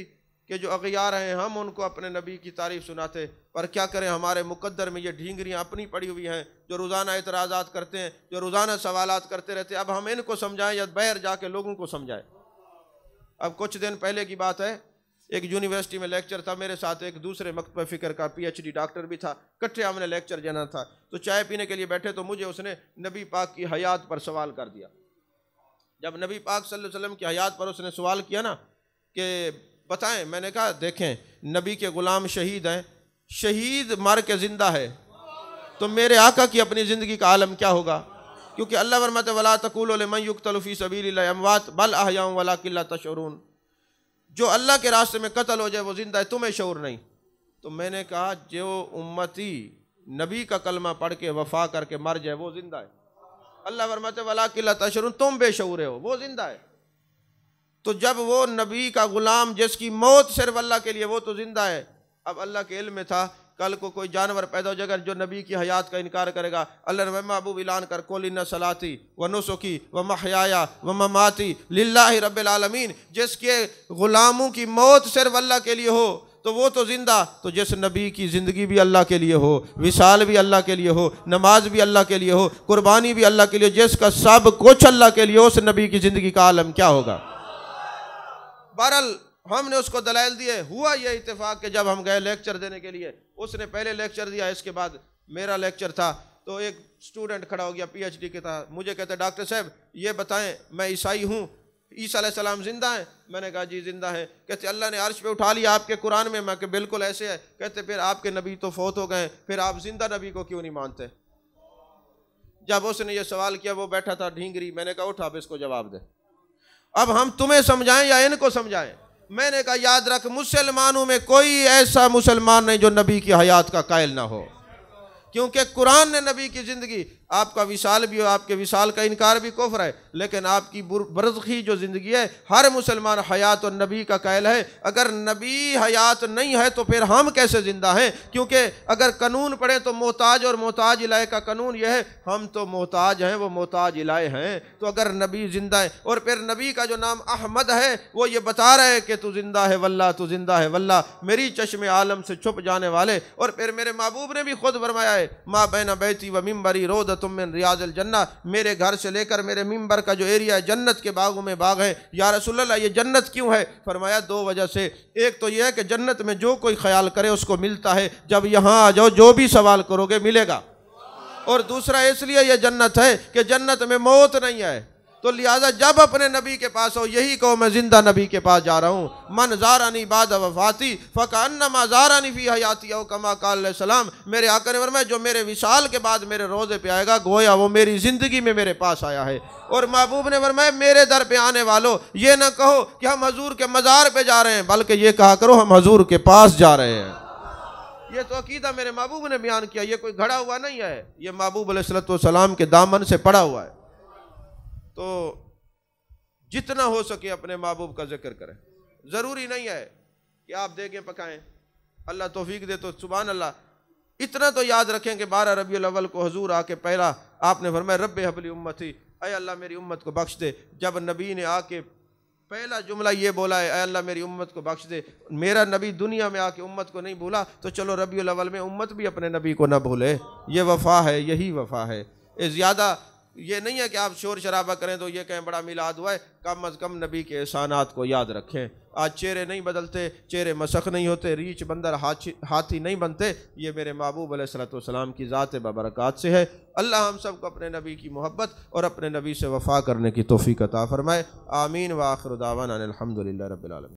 कि जो अगियार हैं हम उनको अपने नबी की तारीफ़ सुनाते, पर क्या करें हमारे मुकद्दर में ये ढींगरियाँ अपनी पड़ी हुई हैं जो रोज़ाना एतराज़ात करते हैं, जो रोज़ाना सवालात करते रहते हैं। अब हम इनको समझाएं या बाहर जाके लोगों को समझाएं? अब कुछ दिन पहले की बात है, एक यूनिवर्सिटी में लेक्चर था, मेरे साथ एक दूसरे मकतब फ़िक्र का PhD डॉक्टर भी था, इकट्ठे हमने लेक्चर देना था। तो चाय पीने के लिए बैठे तो मुझे उसने नबी पाक की हयात पर सवाल कर दिया। जब नबी पाक सल्लल्लाहु अलैहि वसल्लम की हयात पर उसने सवाल किया ना कि बताएं। मैंने कहा देखें, नबी के ग़ुलाम शहीद हैं, शहीद मर के ज़िंदा है, तो मेरे आका की अपनी ज़िंदगी का आलम क्या होगा? क्योंकि अल्लाह फरमाते वला तक़ूलू लिमन युक़्तलू फ़ी सबीलिल्लाहि अमवात बल अहयाउन वलाकिन ला तशऊरून। जो अल्लाह के रास्ते में कत्ल हो जाए वो ज़िंदा है, तुम्हें शऊर नहीं। तो मैंने कहा जो उम्मती नबी का कलमा पढ़ के वफा करके मर जाए वो ज़िंदा है। अल्लाह फरमाते वलाकिन ला तशऊरून, तुम बेशऊर हो, वो ज़िंदा है। तो जब वो नबी का ग़ुलाम जिसकी मौत सिर्फ अल्लाह के लिए, वो तो ज़िंदा है। अब अल्लाह के इल्म में था कल को कोई जानवर पैदा हो जाएगा जो नबी की हयात का इनकार करेगा। अल्लाह ने महबूब ऐलान कर कुल इन्ना सलाती व नुसुकी व महयाया व ममाती लिल्लाहि रब्बिल आलमीन। जिसके ग़ुलामों की मौत सिर्फ अल्लाह के लिए हो तो वो तो ज़िंदा। तो जिस नबी की ज़िंदगी भी अल्लाह के लिए हो, विसाल भी अल्लाह के लिए हो, नमाज भी अल्लाह के लिए हो, कुर्बानी भी अल्लाह के लिए, जिसका सब कुछ अल्लाह के लिए हो, उस नबी की ज़िंदगी का आलम क्या होगा? बहरहाल हमने उसको दलाइल दिए। हुआ ये इत्तेफाक कि जब हम गए लेक्चर देने के लिए, उसने पहले लेक्चर दिया, इसके बाद मेरा लेक्चर था, तो एक स्टूडेंट खड़ा हो गया PhD के था, मुझे कहते डॉक्टर साहब ये बताएं, मैं ईसाई हूँ, ईसा अलैहिस्सलाम जिंदा है? मैंने कहा जी जिंदा है। कहते अल्लाह ने अर्श पे उठा लिया आपके कुरान में? मैं कि बिल्कुल ऐसे है। कहते फिर आपके नबी तो फौत हो गए, फिर आप जिंदा नबी को क्यों नहीं मानते? जब उसने ये सवाल किया, वो बैठा था ढींगरी, मैंने कहा उठा, अब इसको जवाब दे। अब हम तुम्हें समझाएं या इनको समझाएं? मैंने कहा याद रख, मुसलमानों में कोई ऐसा मुसलमान नहीं जो नबी की हयात का कायल ना हो, क्योंकि कुरान ने नबी की ज़िंदगी, आपका विसाल भी हो, आपके विसाल का इनकार भी कुफ्र है, लेकिन आपकी बरज़खी जो ज़िंदगी है, हर मुसलमान हयात और नबी का कायल है। अगर नबी हयात नहीं है तो फिर हम कैसे ज़िंदा हैं? क्योंकि अगर कानून पढ़े तो मोहताज और मोहताज इलाहे का कानून यह है, हम तो मोहताज हैं, वो मोहताज इलाहे हैं। तो अगर नबी ज़िंदा है, और फिर नबी का जो नाम अहमद है, वो ये बता रहे हैं कि तू ज़िंदा है वल्लाह, तू ज़िंदा है वल्लाह, मेरी चश्मे आलम से छुप जाने वाले। और फिर मेरे महबूब ने भी खुद फरमाया है, माँ बैना बैती व मिम्बरी रोद तुम मिन रियाज़िल जन्ना, मेरे घर से लेकर मेरे मिंबर का जो एरिया है जन्नत के बागों में बाग है। या रसूलल्लाह ये जन्नत क्यों है? फरमाया दो वजह से। एक तो यह है कि जन्नत में जो कोई ख्याल करे उसको मिलता है, जब यहाँ आ जाओ जो भी सवाल करोगे मिलेगा। और दूसरा इसलिए यह जन्नत है कि जन्नत में मौत नहीं है, तो लिहाजा जब अपने नबी के पास हो यही कहो मैं जिंदा नबी के पास जा रहा हूँ। मन ज़ारानी बाद वफ़ाती फ़कअन्नमा ज़ारानी फ़ी हयाती औ कमा क़ाल सलाम। मेरे आका ने फरमाया जो मेरे विसाल के बाद मेरे रोज़े पे आएगा, गोया वो मेरी ज़िंदगी में मेरे पास आया है। और महबूब ने फरमाया मेरे दर पे आने वालों, ये ना कहो कि हम हजूर के मज़ार पे जा रहे हैं, बल्कि ये कहा करो हम हजूर के पास जा रहे हैं। ये तो अकीदा मेरे महबूब ने बयान किया, ये कोई घड़ा हुआ नहीं है, ये महबूब अलैहिस्सलातु वस्सलाम के दामन से पड़ा हुआ है। तो जितना हो सके अपने महबूब का जिक्र करें। ज़रूरी नहीं है कि आप देखें पकाएं, अल्लाह तौफीक दे तो सुभान अल्लाह। इतना तो याद रखें कि 12 रबीउल अव्वल को हुजूर आके पहला आपने फरमाया रब्बे हबली उम्मती, अय अल्लाह मेरी उम्मत को बख्श दे। जब नबी ने आके पहला जुमला ये बोला है, अय अल्लाह मेरी उम्मत को बख्श दे, मेरा नबी दुनिया में आके उम्मत को नहीं भूला, तो चलो रबीउल अव्वल में उम्मत भी अपने नबी को ना भूले। ये वफ़ा है, यही वफ़ा है। ज़्यादा ये नहीं है कि आप शोर शराबा करें तो ये कहें बड़ा मिलाद हुआ है, कम अज़ कम नबी के एहसानात को याद रखें। आज चेहरे नहीं बदलते, चेहरे मसख नहीं होते, रीछ बंदर हाथी नहीं बनते, ये मेरे महबूब अलैहिस्सलातु वस्सलाम की ज़ात बबरकात से है। अल्लाह हम सब को अपने नबी की मोहब्बत और अपने नबी से वफ़ा करने की तौफ़ीक़ अता फ़रमाए। आमीन व आखिर दावाना अनिल हम्दुलिल्लाहि रब्बिल आलमीन।